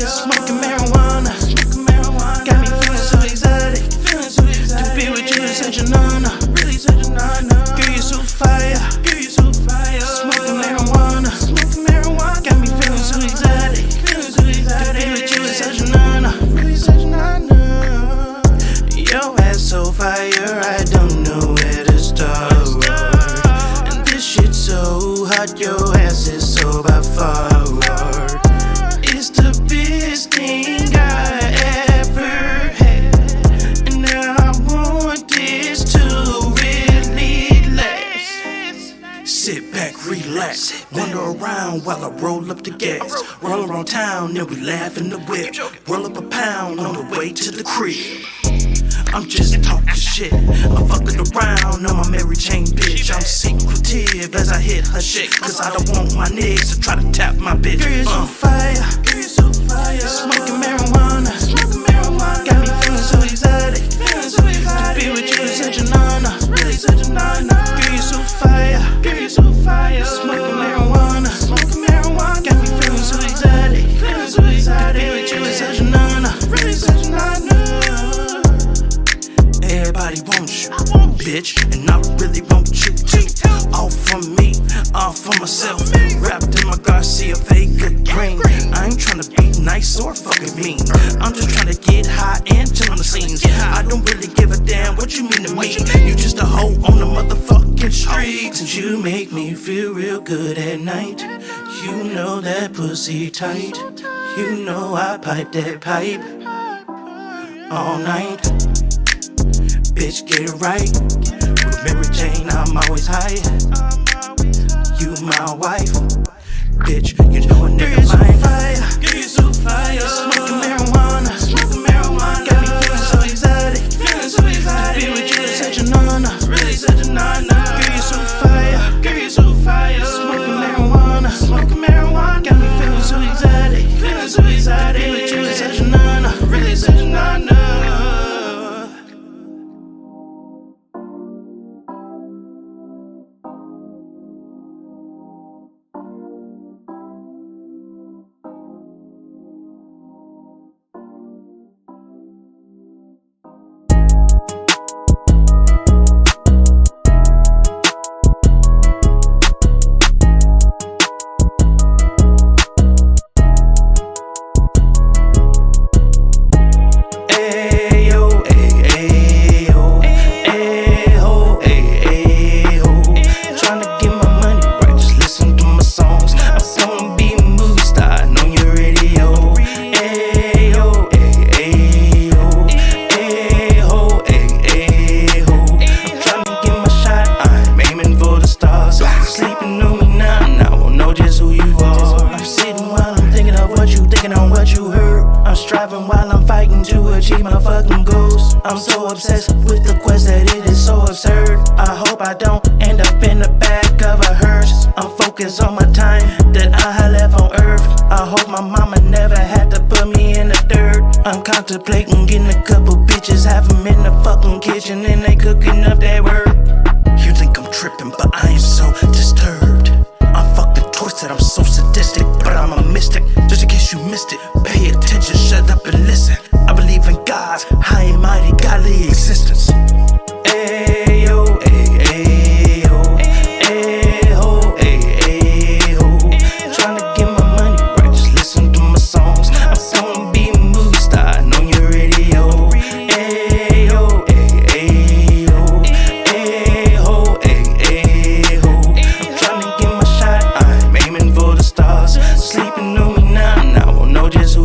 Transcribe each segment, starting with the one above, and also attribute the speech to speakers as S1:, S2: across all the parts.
S1: Smoking marijuana. Got me feeling so exotic. To be with you is such an honor. Girl, you're so fire. Smoking marijuana. Got me feeling so exotic. To be with you is such an honor. Your ass so fire, I don't know where to start. And this shit so hot, your ass is so by far. It's the best thing I ever had, and now I want this to really last. Sit back, relax, wander around while I roll up the gas. Roll around town, then we laugh in the whip. Roll up a pound on the way to the crib. I'm just talking shit, I'm fucking around on my Mary Jane bitch. I'm secretive as I hit her shit, cause I don't want my niggas to try to tap my bitch. Girl, you're so fire. Smoking marijuana. Got me feeling so exotic. To be with you is such an honor. Girl, you're so fire. Smoking marijuana. Got me feeling so exotic. To be with you is such an honor. Everybody wants you, bitch, and I really want you too. All for me, all for myself. Wrapped in my Garcia Vega green. I ain't tryna be nice or fucking mean. I'm just tryna get high and chill on the scenes. I don't really give a damn what you mean to me. You just a hoe on the motherfucking streets, and you make me feel real good at night. You know that pussy tight. You know I pipe that pipe all night. Bitch, get it right. With Mary Jane, I'm always high. You my wife. Bitch, you know a nigga mine. Girl, you're so fire. Smoking marijuana. Got me feeling so exotic. To be with you is such an honor. Girl, you're so fire. Smoking marijuana. Got me feeling so exotic. To be with you is such an honor. I'm so obsessed with the quest that it is so absurd. I hope I don't end up in the back of a hearse. I'm focused on my time that I had left on earth. I hope my mama never had to put me in the dirt. I'm contemplating getting a couple bitches, have them in the fucking kitchen and they cooking up that word. You think I'm tripping, but I am so disturbed. I'm fucking twisted, I'm so sadistic, but I'm a mystic. Just in case you missed it, pay attention, shut up and listen. I believe in God's high and mighty godly existence. Ayo, ayo, ayo, ayo. Tryna get my money right, just listen to my songs. I'm gonna be a movie star on your radio. Ayo, ayo, ayo, ayo. I'm tryna get my shot, I'm aiming for the stars. Sleeping on me now, I won't know just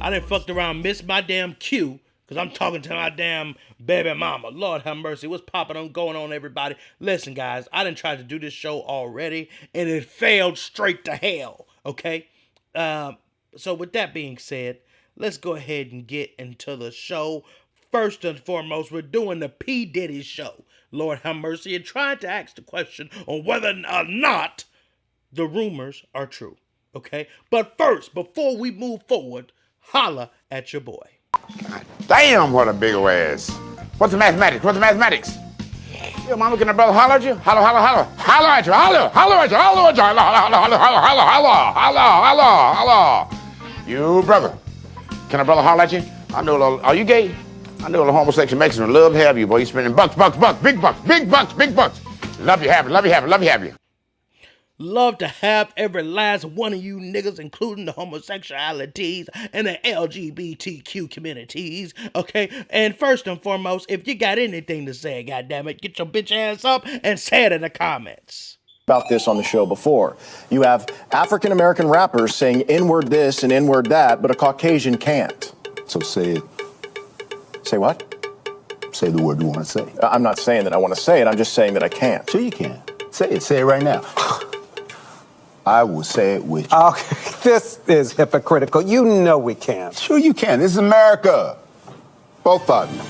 S1: I done fucked around, missed my damn cue, because I'm talking to my damn baby mama. Lord have mercy. What's popping on going on, everybody? Listen, guys, I done tried to do this show already, and it failed straight to hell, okay? So with that being said, let's go ahead and get into the show. First and foremost, we're doing the P. Diddy show. Lord have mercy, and trying to ask the question on whether or not the rumors are true, okay? But first, before we move forward, holla at your boy.
S2: God damn, what a big old ass. What's the mathematics? What's the mathematics? Your mama, can a brother holler at you? Holler, holler, holler. Holler at you, holler, holler at you, holler at you, holler, holler, holler, holler, holler, holler, holler, holler. You brother, can a brother holler at you? I know a little, are you gay? I know a little homosexual Mexican love to have you, boy. You spending bucks, big bucks, big bucks, big bucks. Love you, have you, love you, have you, love you, have you.
S1: Love to have every last one of you niggas, including the homosexualities and the LGBTQ communities, okay? And first and foremost, if you got anything to say, goddammit, get your bitch ass up and say it in the comments.
S3: About this on the show before. You have African American rappers saying N-word this and N-word that, but a Caucasian can't.
S4: So say it.
S3: Say what?
S4: Say the word you want to say.
S3: I'm not saying that I want to say it, I'm just saying that I can't.
S4: Sure you can. Say it. Say it right now. I will say it with you.
S5: Okay, this is hypocritical. You know we can't.
S4: Sure you can. This is America. Both of you.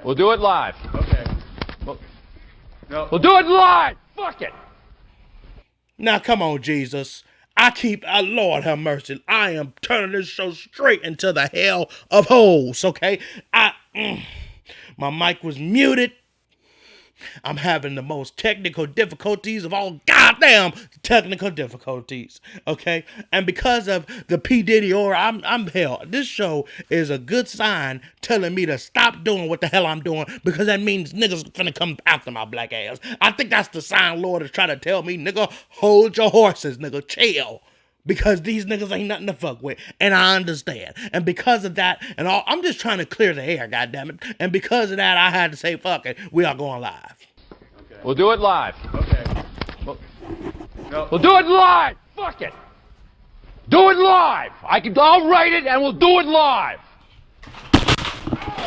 S6: We'll do it live.
S7: Okay.
S6: We'll do it live. Fuck it.
S1: Now, come on, Jesus. Lord have mercy. I am turning this show straight into the hell of holes, okay? My mic was muted. I'm having the most technical difficulties of all goddamn technical difficulties, okay? And because of the P. Diddy aura, I'm hell. This show is a good sign telling me to stop doing what the hell I'm doing, because that means niggas finna come after my black ass. I think that's the sign Lord is trying to tell me, nigga, hold your horses, nigga, chill. Because these niggas ain't nothing to fuck with. And I understand. And because of that, and all, I'm just trying to clear the air, goddammit. And because of that, I had to say, fuck it, we are going live.
S6: Okay. We'll do it live.
S7: Okay.
S6: We'll do it live. Fuck it. Do it live. I'll write it and we'll do it live.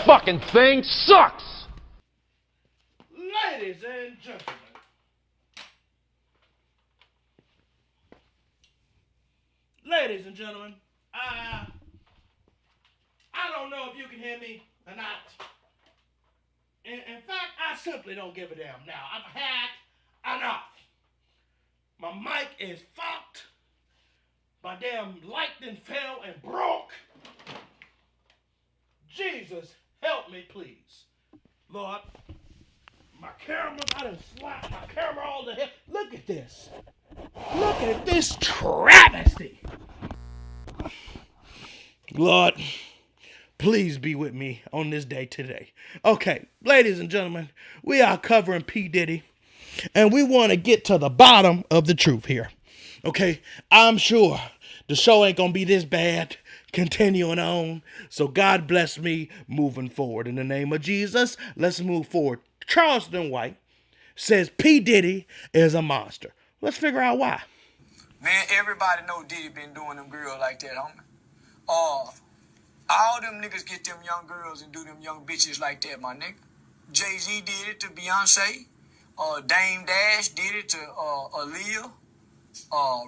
S6: Fucking thing sucks.
S1: Ladies and gentlemen. Ladies and gentlemen, I don't know if you can hear me or not. In fact, I simply don't give a damn now. I've had enough. My mic is fucked. My damn light then fell and broke. Jesus, help me, please. Lord, my camera, I done slapped my camera all the hell. Look at this. Look at this travesty. Lord, please be with me on this day today. Okay, ladies and gentlemen, we are covering P. Diddy, and we want to get to the bottom of the truth here. Okay, I'm sure the show ain't gonna be this bad continuing on, so God bless me moving forward. In the name of Jesus, let's move forward. Charleston White says P. Diddy is a monster. Let's figure out why.
S8: Man, everybody know Diddy been doing them girls like that, homie. All them niggas get them young girls and do them young bitches like that, my nigga. Jay-Z did it to Beyonce. Dame Dash did it to Aaliyah.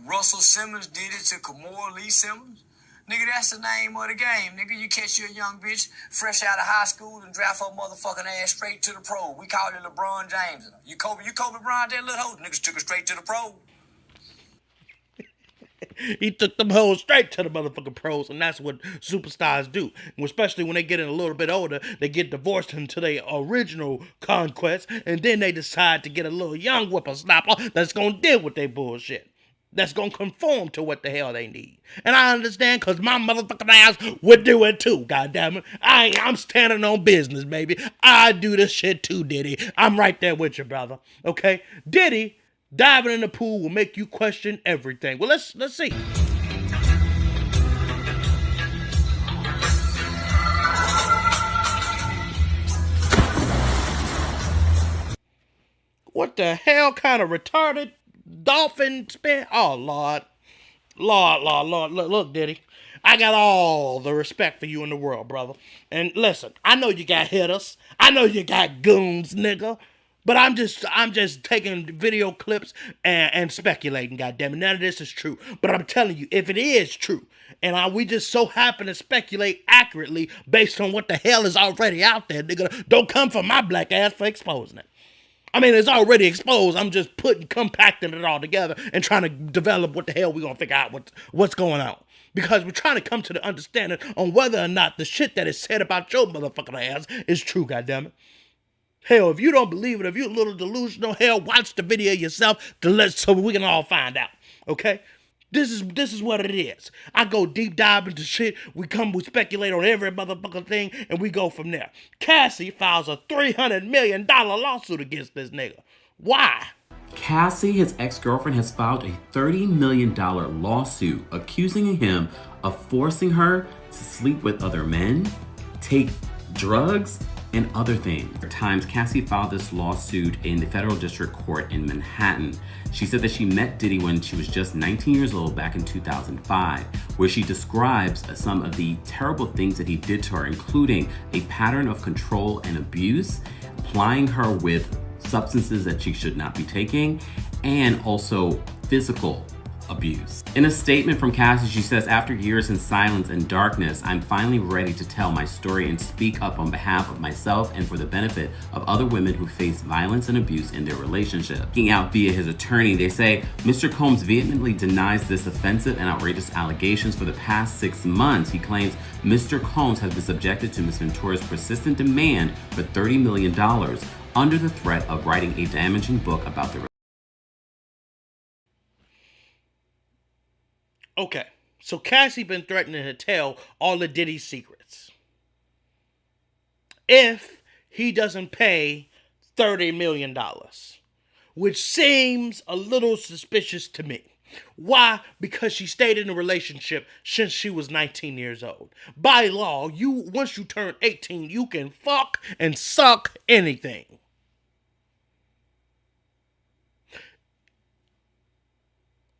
S8: Russell Simmons did it to Kimora Lee Simmons. Nigga, that's the name of the game. Nigga, you catch your young bitch fresh out of high school and draft her motherfucking ass straight to the pro. We call it LeBron James. You Kobe Bryant, that little hoe. Niggas took her straight to the pro.
S1: He took them hoes straight to the motherfucking pros, and that's what superstars do. Especially when they get a little bit older, they get divorced into their original conquest, and then they decide to get a little young whippersnapper that's gonna deal with their bullshit. that's gonna conform to what the hell they need. And I understand, cause my motherfucking ass would do it too, goddammit. I'm standing on business, baby. I do this shit too, Diddy. I'm right there with you, brother. Okay? Diddy diving in the pool will make you question everything. Well, let's see. What the hell kind of retarded dolphin spin? Oh, Lord. Lord. Look, Diddy. I got all the respect for you in the world, brother. And listen, I know you got hitters. I know you got goons, nigga. But I'm just taking video clips and speculating, goddammit. None of this is true. But I'm telling you, if it is true, and we just so happen to speculate accurately based on what the hell is already out there, nigga, don't come for my black ass for exposing it. I mean, it's already exposed. I'm just compacting it all together and trying to develop what the hell we're going to figure out what's going on. Because we're trying to come to the understanding on whether or not the shit that is said about your motherfucking ass is true, goddammit. Hell, if you don't believe it, if you're a little delusional, hell, watch the video yourself so we can all find out, okay? This is what it is. I go deep dive into shit. We speculate on every motherfucking thing, and we go from there. Cassie files a $300 million lawsuit against this nigga. Why?
S7: Cassie, his ex-girlfriend, has filed a $30 million lawsuit accusing him of forcing her to sleep with other men, take drugs, and other things. At times, Cassie filed this lawsuit in the federal district court in Manhattan. She said that she met Diddy when she was just 19 years old back in 2005, where she describes some of the terrible things that he did to her, including a pattern of control and abuse, plying her with substances that she should not be taking, and also physical abuse. In a statement from Cassie, she says, "After years in silence and darkness, I'm finally ready to tell my story and speak up on behalf of myself and for the benefit of other women who face violence and abuse in their relationship." Speaking out via his attorney, they say, Mr. Combs vehemently denies this offensive and outrageous allegations for the past 6 months. He claims Mr. Combs has been subjected to Ms. Ventura's persistent demand for $30 million under the threat of writing a damaging book about the.
S1: Okay, so Cassie been threatening to tell all of Diddy's secrets if he doesn't pay $30 million, which seems a little suspicious to me. Why? Because she stayed in a relationship since she was 19 years old. By law, once you turn 18, you can fuck and suck anything.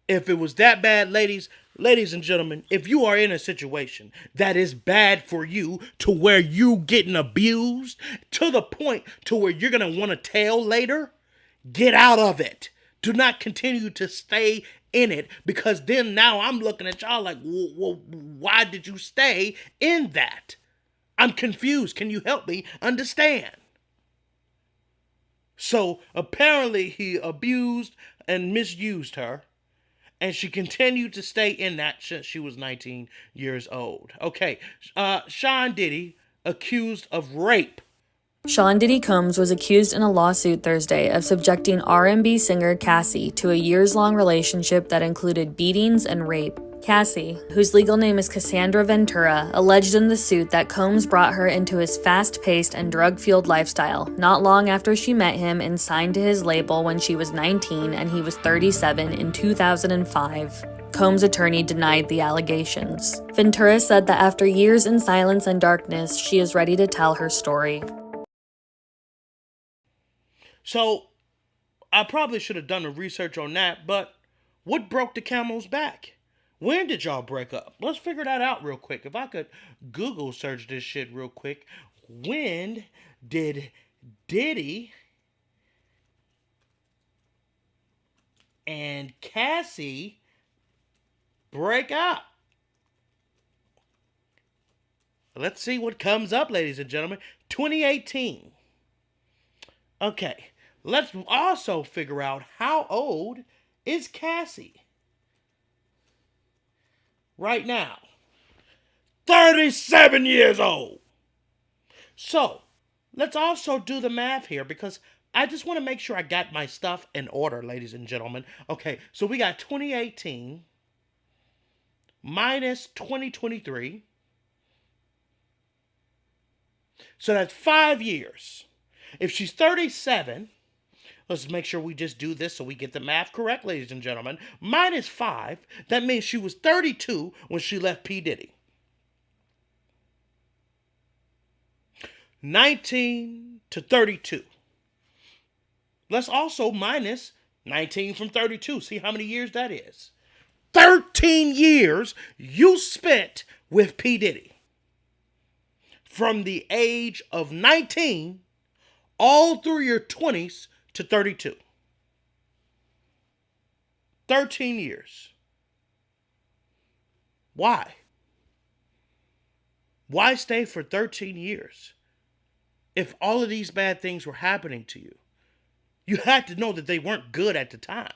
S1: If it was that bad, ladies and gentlemen, if you are in a situation that is bad for you to where you getting abused to the point to where you're going to want to tell later, get out of it. Do not continue to stay in it, because then now I'm looking at y'all like, well, why did you stay in that? I'm confused. Can you help me understand? So apparently he abused and misused her. And she continued to stay in that since she was 19 years old. Okay, Sean Diddy accused of rape.
S9: Sean Diddy Combs was accused in a lawsuit Thursday of subjecting R&B singer Cassie to a years-long relationship that included beatings and rape. Cassie, whose legal name is Cassandra Ventura, alleged in the suit that Combs brought her into his fast-paced and drug-fueled lifestyle not long after she met him and signed to his label when she was 19 and he was 37 in 2005. Combs' attorney denied the allegations. Ventura said that after years in silence and darkness, she is ready to tell her story.
S1: So, I probably should have done the research on that, but what broke the camel's back? When did y'all break up? Let's figure that out real quick. If I could Google search this shit real quick. When did Diddy and Cassie break up? Let's see what comes up, ladies and gentlemen. 2018. Okay, let's also figure out how old is Cassie right now. 37 years old. So, let's also do the math here, because
S10: I just want to make sure I got my stuff in order, ladies and gentlemen. Okay, so we got 2018 minus 2023. So that's 5 years. If she's 37, let's make sure we just do this so we get the math correct, ladies and gentlemen. Minus 5, that means she was 32 when she left P. Diddy. 19 to 32. Let's also minus 19 from 32. See how many years that is. 13 years you spent with P. Diddy. From the age of 19 all through your 20s to 32. 13 years. Why? Why stay for 13 years? If all of these bad things were happening to you, you had to know that they weren't good at the time.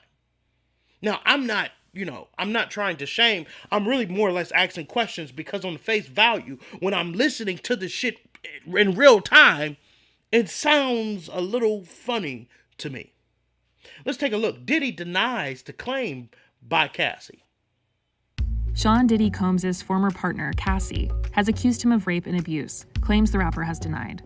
S10: Now, I'm not trying to shame. I'm really more or less asking questions because on the face value, when I'm listening to the shit in real time, it sounds a little funny to me. Let's take a look. Diddy denies the claim by Cassie.
S11: Sean Diddy Combs' former partner, Cassie, has accused him of rape and abuse, claims the rapper has denied.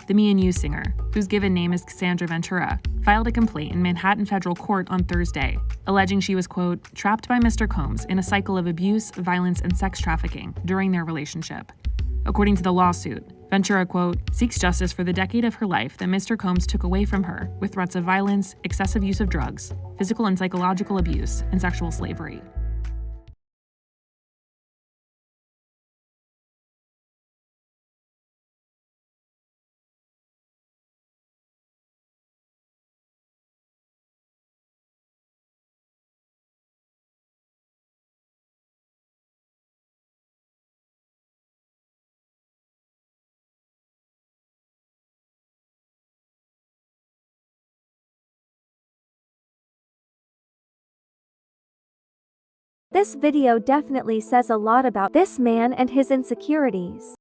S11: The Me and You singer, whose given name is Cassandra Ventura, filed a complaint in Manhattan federal court on Thursday, alleging she was, quote, trapped by Mr. Combs in a cycle of abuse, violence, and sex trafficking during their relationship. According to the lawsuit, Ventura, quote, seeks justice for the decade of her life that Mr. Combs took away from her with threats of violence, excessive use of drugs, physical and psychological abuse, and sexual slavery.
S12: This video definitely says a lot about this man and his insecurities.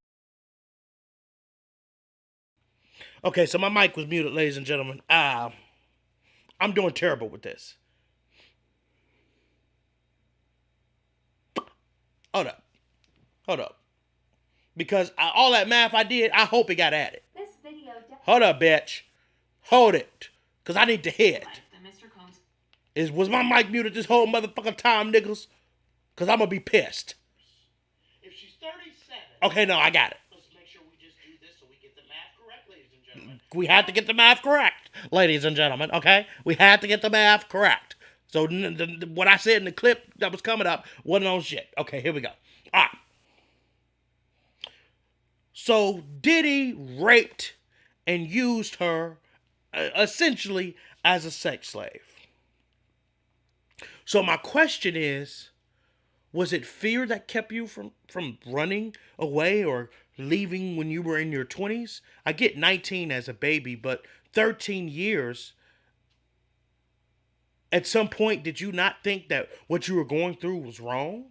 S10: Okay, so my mic was muted, ladies and gentlemen. I'm doing terrible with this. Hold up. Because all that math I did, I hope it got added.
S12: This video
S10: Hold up, bitch. Hold it. Because I need to hear it. Was my mic muted this whole motherfucking time, niggas? Because I'm going to be pissed. If she's 37. Okay, no, I got it. Let's make sure we just do this so we get the math correct, ladies and gentlemen. We had to get the math correct, ladies and gentlemen, okay? We had to get the math correct. So what I said in the clip that was coming up wasn't on shit. Okay, here we go. All right. So Diddy raped and used her essentially as a sex slave. So my question is, was it fear that kept you from running away or leaving when you were in your 20s? I get 19 as a baby, but 13 years. At some point, did you not think that what you were going through was wrong?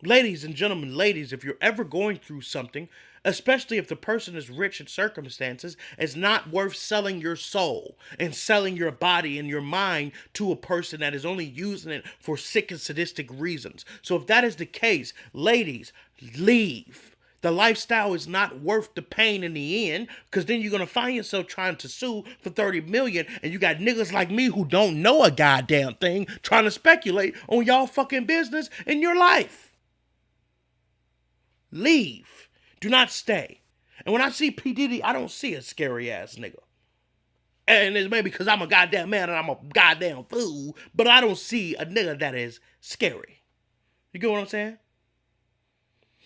S10: Ladies and gentlemen, ladies, if you're ever going through something, especially if the person is rich in circumstances, it's not worth selling your soul and selling your body and your mind to a person that is only using it for sick and sadistic reasons. So if that is the case, ladies, leave. The lifestyle is not worth the pain in the end, because then you're going to find yourself trying to sue for $30 million, and you got niggas like me who don't know a goddamn thing trying to speculate on y'all fucking business in your life. Leave. Do not stay. And when I see P. Diddy, I don't see a scary ass nigga. And it's maybe because I'm a goddamn man and I'm a goddamn fool, but I don't see a nigga that is scary. You get what I'm saying?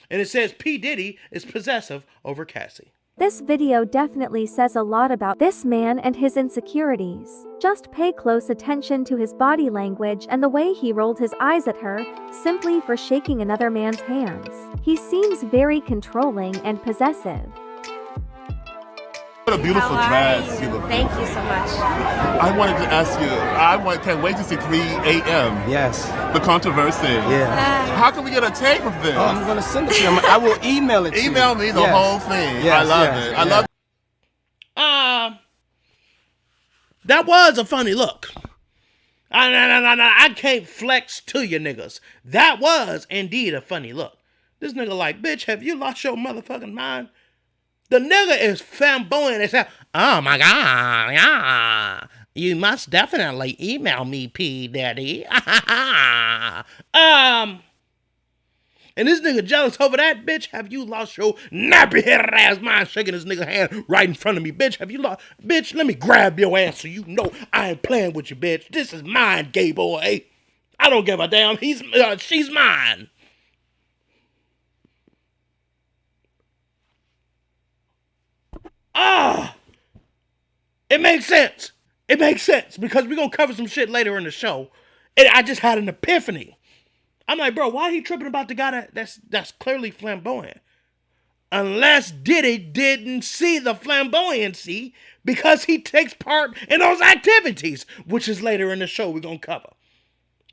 S10: And it says P. Diddy is possessive over Cassie.
S12: This video definitely says a lot about this man and his insecurities. Just pay close attention to his body language and the way he rolled his eyes at her, simply for shaking another man's hands. He seems very controlling and possessive.
S13: What a beautiful dress you look.
S14: Thank you so much.
S13: I wanted to ask you, can't wait to see 3 a.m.
S5: Yes.
S13: The controversy.
S5: Yeah.
S13: How can we get a tape of this?
S5: Oh, I'm going to send it to you. I will email it to you.
S13: Email me the whole thing.
S5: Yes,
S13: I love it. I love
S10: That was a funny look. I can't flex to you niggas. That was indeed a funny look. This nigga like, bitch, have you lost your motherfucking mind? The nigga is flamboyant as hell. Oh my God, yeah. You must definitely email me, P. Daddy. And this nigga jealous over that, bitch. Have you lost your nappy-headed ass mind? Shaking this nigga hand right in front of me, bitch. Have you lost? Bitch, let me grab your ass so you know I ain't playing with you, bitch. This is mine, gay boy. I don't give a damn. She's mine. It makes sense. It makes sense because we're going to cover some shit later in the show. And I just had an epiphany. I'm like, bro, why he tripping about the guy that's clearly flamboyant? Unless Diddy didn't see the flamboyancy because he takes part in those activities, which is later in the show we're going to cover.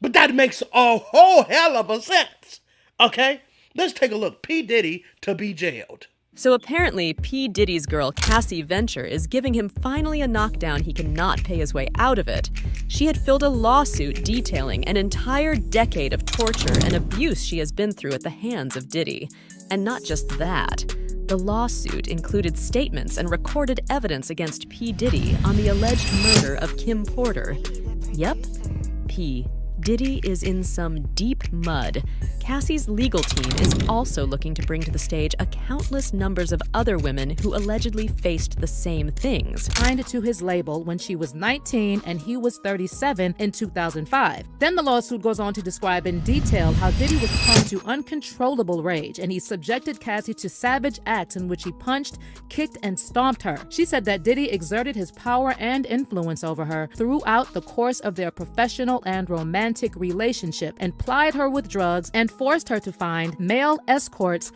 S10: But that makes a whole hell of a sense. Okay? Let's take a look. P. Diddy to be jailed.
S14: So apparently, P. Diddy's girl, Cassie Venture, is giving him finally a knockdown he cannot pay his way out of it. She had filed a lawsuit detailing an entire decade of torture and abuse she has been through at the hands of Diddy. And not just that. The lawsuit included statements and recorded evidence against P. Diddy on the alleged murder of Kim Porter. Yep, P. Diddy is in some deep mud. Cassie's legal team is also looking to bring to the stage a countless numbers of other women who allegedly faced the same things.
S15: Signed to his label when she was 19 and he was 37 in 2005. Then the lawsuit goes on to describe in detail how Diddy was prone to uncontrollable rage and he subjected Cassie to savage acts in which he punched, kicked, and stomped her. She said that Diddy exerted his power and influence over her throughout the course of their professional and romantic relationship and plied her with drugs and forced her to find male escorts.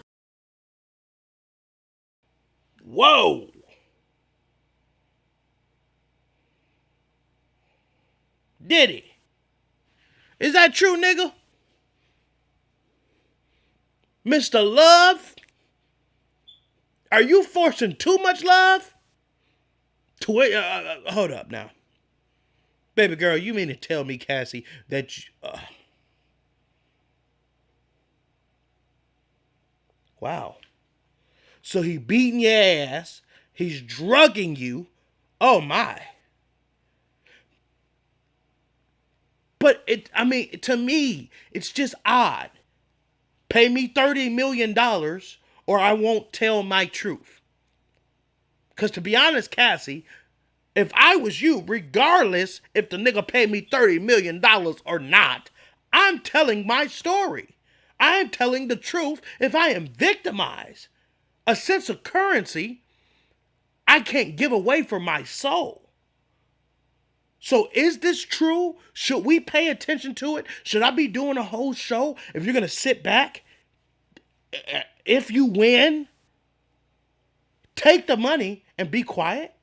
S10: Whoa! Diddy. Is that true, nigga? Mr. Love? Are you forcing too much love? Hold up now. Baby girl, you mean to tell me, Cassie, that you... Wow. So he beating your ass. He's drugging you. Oh, my. But, to me, it's just odd. Pay me $30 million or I won't tell my truth. Because to be honest, Cassie, if I was you, regardless if the nigga paid me $30 million or not, I'm telling my story. I'm telling the truth if I am victimized. A sense of currency I can't give away for my soul. So is this true? Should we pay attention to it? Should I be doing a whole show if you're going to sit back? If you win, take the money and be quiet?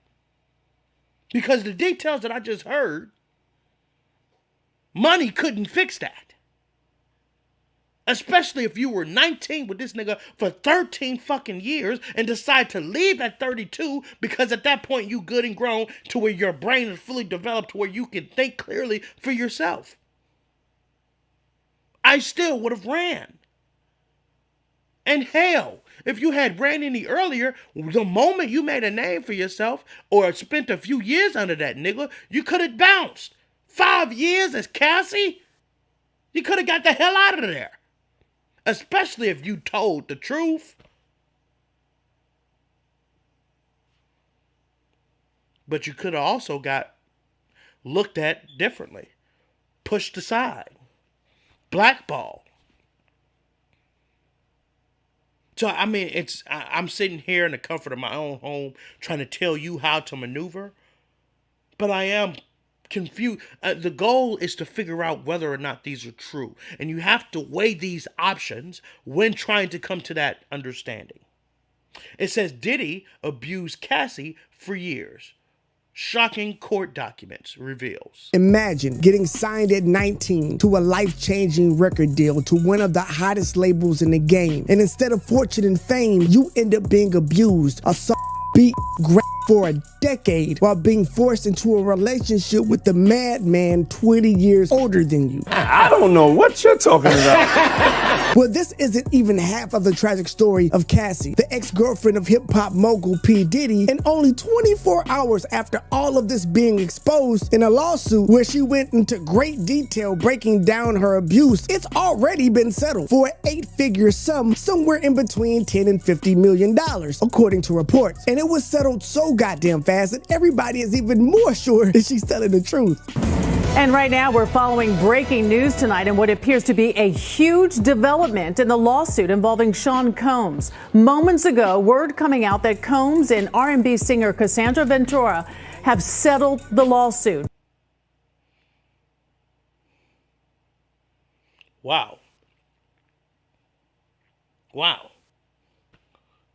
S10: Because the details that I just heard, money couldn't fix that. Especially if you were 19 with this nigga for 13 fucking years and decide to leave at 32 because at that point you good and grown to where your brain is fully developed to where you can think clearly for yourself. I still would have ran. And hell, if you had ran any earlier, the moment you made a name for yourself or spent a few years under that nigga, you could have bounced. 5 years as Cassie? You could have got the hell out of there. Especially if you told the truth. But you could have also got looked at differently. Pushed aside. Blackballed. So, I'm sitting here in the comfort of my own home trying to tell you how to maneuver. But I am confused. The goal is to figure out whether or not these are true. And you have to weigh these options when trying to come to that understanding. It says Diddy abused Cassie for years. Shocking court documents reveals.
S16: Imagine getting signed at 19 to a life-changing record deal to one of the hottest labels in the game. And instead of fortune and fame, you end up being abused, assaulted, beat, for a decade while being forced into a relationship with the madman 20 years older than you.
S17: I don't know what you're talking about.
S16: Well, this isn't even half of the tragic story of Cassie, the ex-girlfriend of hip-hop mogul P. Diddy, and only 24 hours after all of this being exposed in a lawsuit where she went into great detail breaking down her abuse, it's already been settled for an 8-figure sum somewhere in between $10 and $50 million, according to reports. And it was settled so goddamn fast that everybody is even more sure that she's telling the truth.
S18: And right now, we're following breaking news tonight and what appears to be a huge development in the lawsuit involving Sean Combs. Moments ago, word coming out that Combs and R&B singer Cassandra Ventura have settled the lawsuit.
S10: Wow. Wow.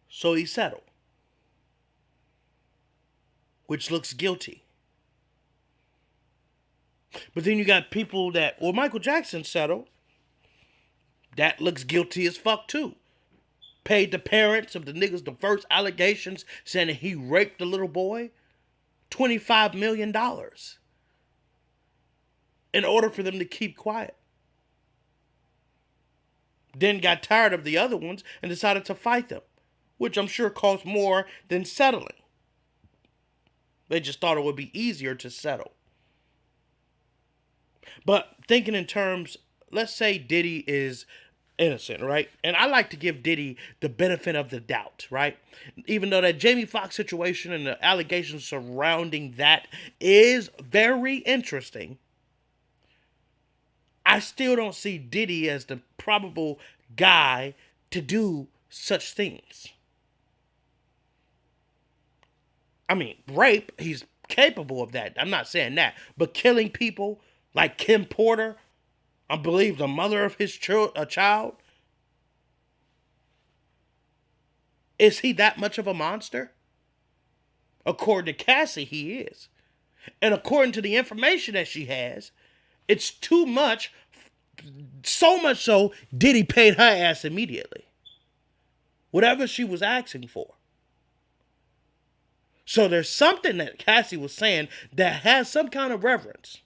S10: So he settled. Which looks guilty. But then you got people that, well, Michael Jackson settled. That looks guilty as fuck too. Paid the parents of the niggas the first allegations saying that he raped the little boy $25 million in order for them to keep quiet. Then got tired of the other ones and decided to fight them, which I'm sure cost more than settling. They just thought it would be easier to settle. But thinking in terms, let's say Diddy is innocent, right? And I like to give Diddy the benefit of the doubt, right? Even though that Jamie Foxx situation and the allegations surrounding that is very interesting, I still don't see Diddy as the probable guy to do such things. I mean, rape, he's capable of that. I'm not saying that. But killing people like Kim Porter, I believe the mother of his child, is he that much of a monster? According to Cassie, he is. And according to the information that she has, it's too much. So much so, Diddy paid her ass immediately. Whatever she was asking for. So there's something that Cassie was saying that has some kind of reverence.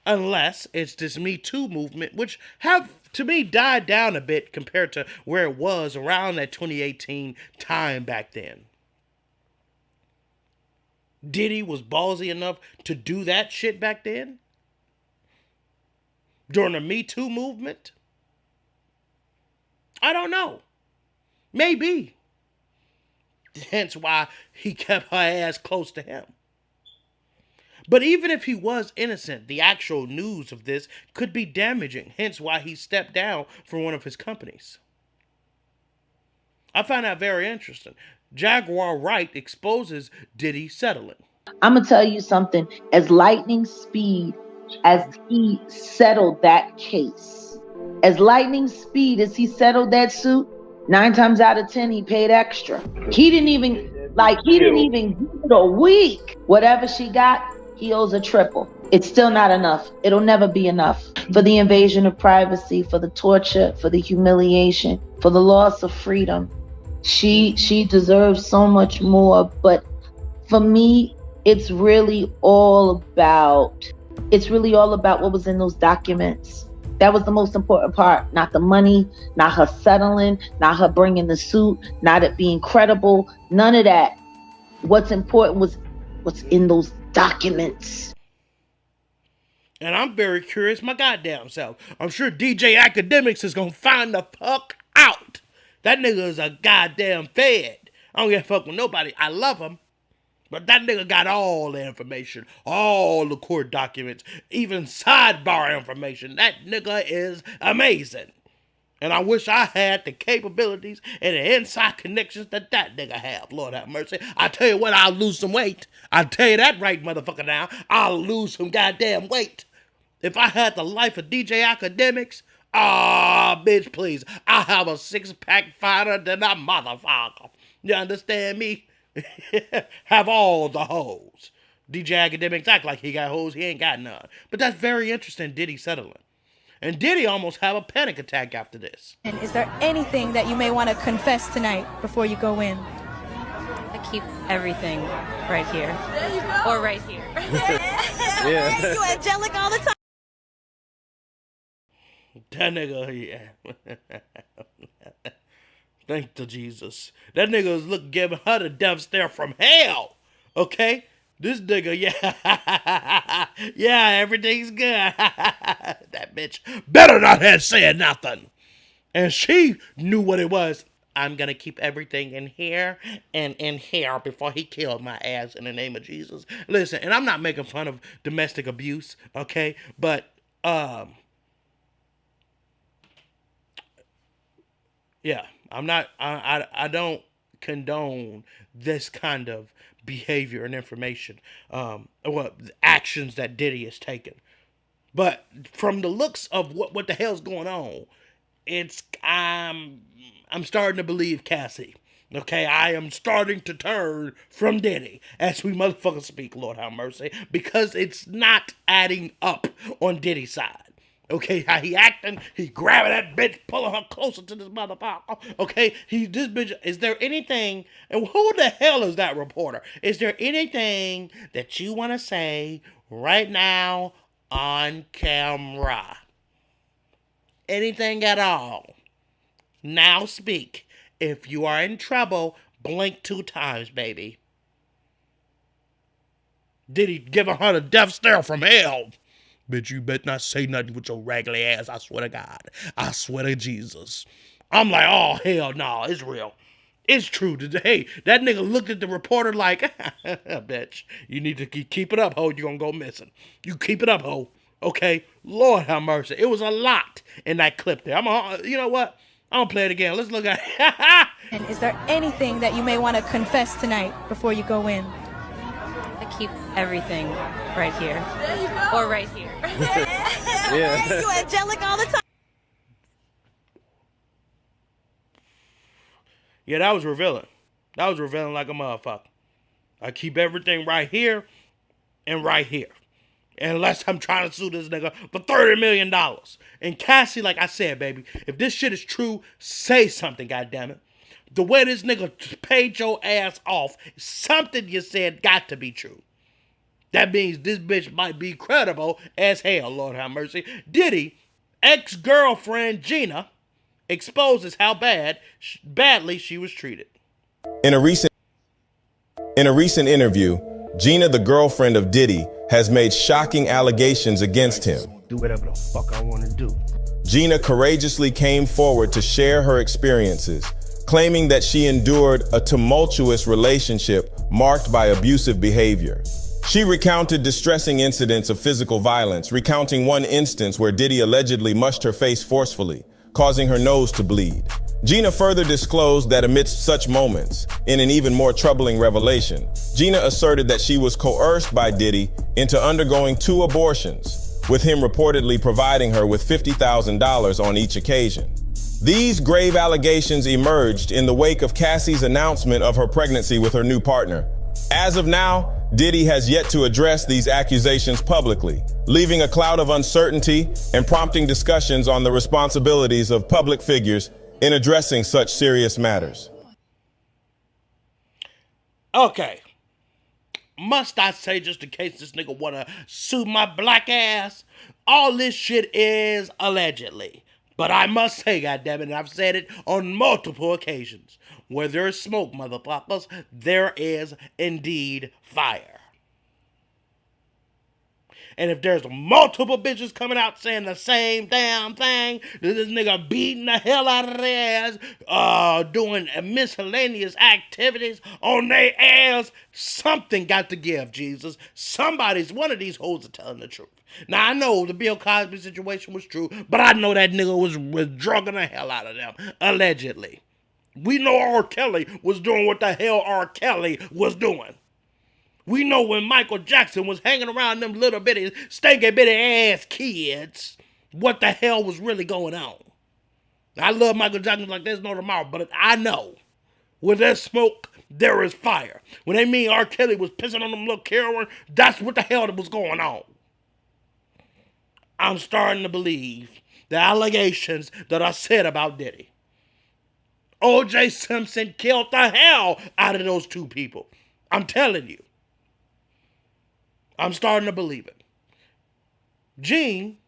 S10: Unless it's this Me Too movement, which have, to me, died down a bit compared to where it was around that 2018 time back then. Diddy was ballsy enough to do that shit back then? During the Me Too movement? I don't know. Maybe. Hence why he kept her ass close to him. But even if he was innocent, the actual news of this could be damaging. Hence why he stepped down from one of his companies. I find that very interesting. Jaguar Wright exposes Diddy settling.
S19: I'm going to tell you something. As lightning speed as he settled that case, as lightning speed as he settled that suit, 9 times out of 10, he paid extra. He didn't even give it a week. Whatever she got, he owes a triple. It's still not enough. It'll never be enough. For the invasion of privacy, for the torture, for the humiliation, for the loss of freedom. She deserves so much more. But for me, it's really all about what was in those documents. That was the most important part. Not the money, not her settling, not her bringing the suit, not it being credible, none of that. What's important was what's in those documents.
S10: And I'm very curious my goddamn self. I'm sure DJ Academics is gonna find the fuck out. That nigga is a goddamn fed. I don't give a fuck with nobody. I love him. But that nigga got all the information, all the court documents, even sidebar information. That nigga is amazing. And I wish I had the capabilities and the inside connections that nigga have. Lord have mercy. I tell you what, I'll lose some weight. I tell you that right, motherfucker, now. I'll lose some goddamn weight. If I had the life of DJ Academics, bitch, please. I'll have a 6-pack finer than a motherfucker. You understand me? Have all the hoes. DJ Academics act like he got hoes, he ain't got none. But that's very interesting, Diddy settling. And Diddy almost have a panic attack after this.
S20: And is there anything that you may want to confess tonight before you go in?
S21: I
S20: Keep everything right here.
S21: There you go.
S20: Or right here.
S21: Yeah. You angelic all the time.
S10: That nigga, yeah. Thank you, Jesus. That nigga was giving her the death stare from hell. Okay? This nigga, yeah. Yeah, everything's good. That bitch better not have said nothing. And she knew what it was. I'm going to keep everything in here and in here before he killed my ass in the name of Jesus. Listen, and I'm not making fun of domestic abuse, okay? But, yeah, I'm not, I don't condone this kind of behavior and information, actions that Diddy has taken. But from the looks of what the hell's going on, I'm starting to believe Cassie. Okay, I am starting to turn from Diddy as we motherfuckers speak, Lord have mercy, because it's not adding up on Diddy's side. Okay, how he acting, he grabbing that bitch, pulling her closer to this motherfucker. Okay, this bitch, is there anything, and who the hell is that reporter? Is there anything that you want to say right now on camera? Anything at all? Now speak. If you are in trouble, blink 2 times, baby. Did he give her the death stare from hell? Bitch, you better not say nothing with your raggedy ass. I swear to God. I swear to Jesus. I'm like, oh, hell no, it's real. It's true. Hey, that nigga looked at the reporter like, bitch, you need to keep it up, ho. You're going to go missing. You keep it up, ho. Okay? Lord have mercy. It was a lot in that clip there. You know what? I'm going to play it again. Let's look at it.
S21: And is there anything that you may want to confess tonight before you go in?
S20: I keep everything right here.
S21: There you go.
S20: Or right here.
S21: Yeah. You angelic all the time.
S10: Yeah, that was revealing. That was revealing like a motherfucker. I keep everything right here and right here. Unless I'm trying to sue this nigga for $30 million. And Cassie, like I said, baby, if this shit is true, say something, goddammit. The way this nigga paid your ass off, something you said got to be true. That means this bitch might be credible as hell, Lord have mercy. Diddy, ex-girlfriend Gina, exposes how badly she was treated.
S22: In a recent interview, Gina, the girlfriend of Diddy, has made shocking allegations against him.
S6: Do whatever the fuck I want to do.
S22: Gina courageously came forward to share her experiences, claiming that she endured a tumultuous relationship marked by abusive behavior. She recounted distressing incidents of physical violence, recounting one instance where Diddy allegedly mushed her face forcefully, causing her nose to bleed. Gina further disclosed that amidst such moments, in an even more troubling revelation, Gina asserted that she was coerced by Diddy into undergoing 2 abortions, with him reportedly providing her with $50,000 on each occasion. These grave allegations emerged in the wake of Cassie's announcement of her pregnancy with her new partner. As of now, Diddy has yet to address these accusations publicly, leaving a cloud of uncertainty and prompting discussions on the responsibilities of public figures in addressing such serious matters.
S10: Okay. Must I say, just in case this nigga wanna sue my black ass, all this shit is allegedly. But I must say, goddammit, and I've said it on multiple occasions, where there is smoke, motherfuckers, there is indeed fire. And if there's multiple bitches coming out saying the same damn thing, this nigga beating the hell out of their ass, doing miscellaneous activities on their ass, something got to give, Jesus. One of these hoes are telling the truth. Now, I know the Bill Cosby situation was true, but I know that nigga was drugging the hell out of them, allegedly. We know R. Kelly was doing what the hell R. Kelly was doing. We know when Michael Jackson was hanging around them little bitty, stinky bitty ass kids, what the hell was really going on. I love Michael Jackson like there's no tomorrow, but I know where there's smoke, there is fire. When they mean R. Kelly was pissing on them little children, that's what the hell was going on. I'm starting to believe the allegations that I said about Diddy O.J. Simpson killed the hell out of those two people. I'm telling you. I'm starting to believe it. Gene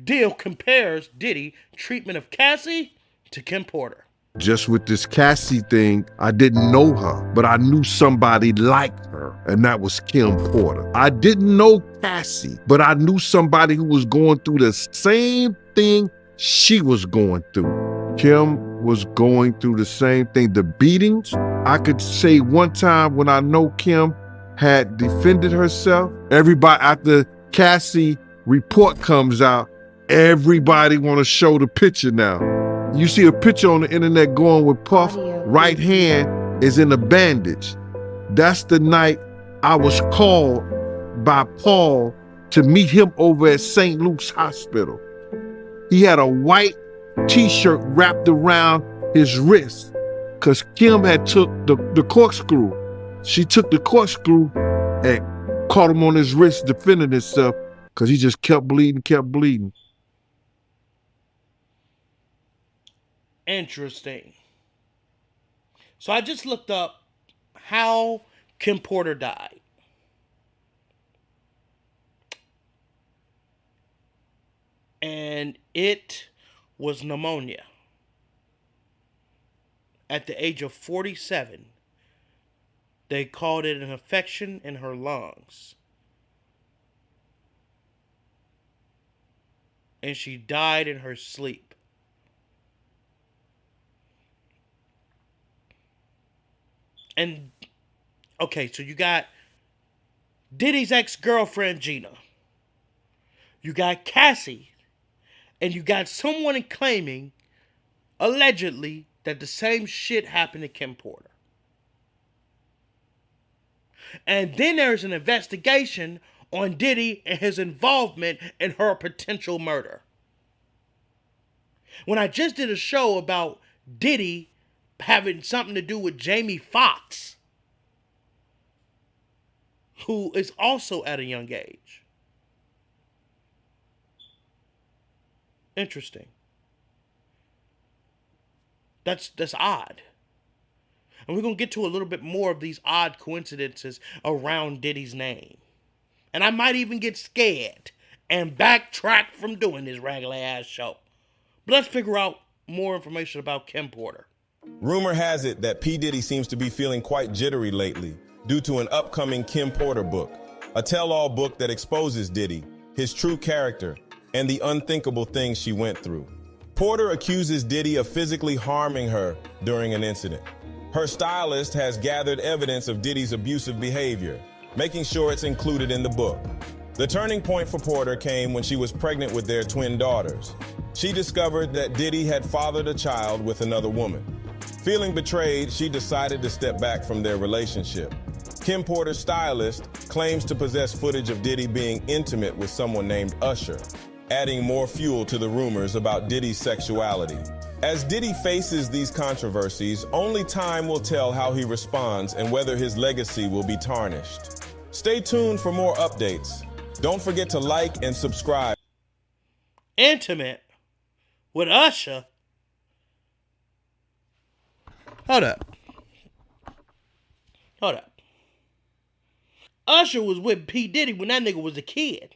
S10: Deal compares Diddy treatment of Cassie to Kim Porter.
S2: Just with this Cassie thing, I didn't know her, but I knew somebody like her, and that was Kim Porter. I didn't know Cassie, but I knew somebody who was going through the same thing she was going through. Kim was going through the same thing. The beatings, I could say one time when I know Kim had defended herself, everybody, after Cassie report comes out, everybody want to show the picture now. You see a picture on the internet going with Puff, right hand is in a bandage. That's the night I was called by Paul to meet him over at St. Luke's Hospital. He had a white t-shirt wrapped around his wrist because Kim had took the corkscrew. She took the corkscrew and caught him on his wrist defending himself because he just kept bleeding.
S10: Interesting. So I just looked up how Kim Porter died. And it was pneumonia. At the age of 47, they called it an infection in her lungs. And she died in her sleep. And, okay, so you got Diddy's ex-girlfriend, Gina. You got Cassie. And you got someone claiming, allegedly, that the same shit happened to Kim Porter. And then there's an investigation on Diddy and his involvement in her potential murder. When I just did a show about Diddy having something to do with Jamie Foxx, who is also at a young age. Interesting. That's odd. And we're going to get to a little bit more of these odd coincidences around Diddy's name. And I might even get scared and backtrack from doing this regular ass show. But let's figure out more information about Kim Porter.
S22: Rumor has it that P. Diddy seems to be feeling quite jittery lately due to an upcoming Kim Porter book, a tell-all book that exposes Diddy, his true character, and the unthinkable things she went through. Porter accuses Diddy of physically harming her during an incident. Her stylist has gathered evidence of Diddy's abusive behavior, making sure it's included in the book. The turning point for Porter came when she was pregnant with their twin daughters. She discovered that Diddy had fathered a child with another woman. Feeling betrayed, she decided to step back from their relationship. Kim Porter's stylist claims to possess footage of Diddy being intimate with someone named Usher, adding more fuel to the rumors about Diddy's sexuality. As Diddy faces these controversies, only time will tell how he responds and whether his legacy will be tarnished. Stay tuned for more updates. Don't forget to like and subscribe.
S10: Intimate with Usher? Hold up. Usher was with P. Diddy when that nigga was a kid.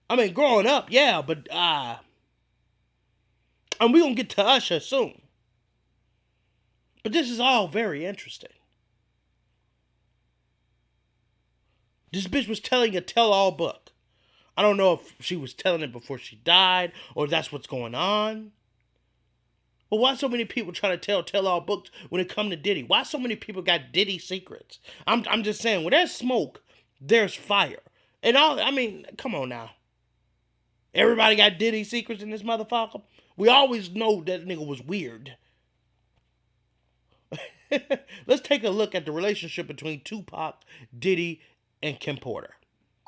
S10: I mean, growing up, yeah, but, and we're going to get to Usher soon. But this is all very interesting. This bitch was telling a tell-all book. I don't know if she was telling it before she died, or if that's what's going on. But why so many people try to tell all books when it come to Diddy? Why so many people got Diddy secrets? I'm just saying, when there's smoke, there's fire. And come on now. Everybody got Diddy secrets in this motherfucker? We always know that nigga was weird. Let's take a look at the relationship between Tupac, Diddy, and Kim Porter.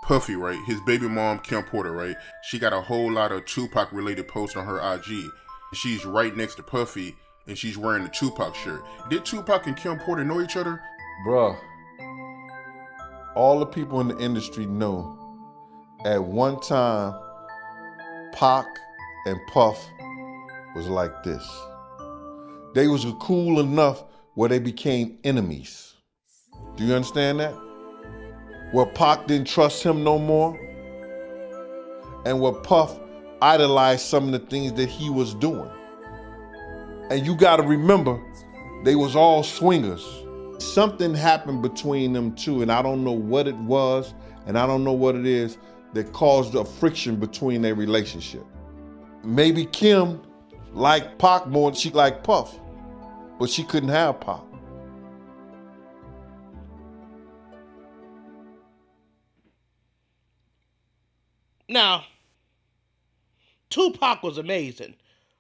S3: Puffy, right? His baby mom, Kim Porter, right? She got a whole lot of Tupac-related posts on her IG. She's right next to Puffy, and she's wearing the Tupac shirt. Did Tupac and Kim Porter know each other?
S2: Bruh, all the people in the industry know at one time, Pac and Puff was like this. They was cool enough where they became enemies. Do you understand that? Where Pac didn't trust him no more, and where Puff idolized some of the things that he was doing. And you gotta remember, they was all swingers. Something happened between them two, and I don't know what it was, and I don't know what it is, that caused a friction between their relationship. Maybe Kim liked Pac more than she liked Puff, but she couldn't have Pac.
S10: Now, Tupac was amazing,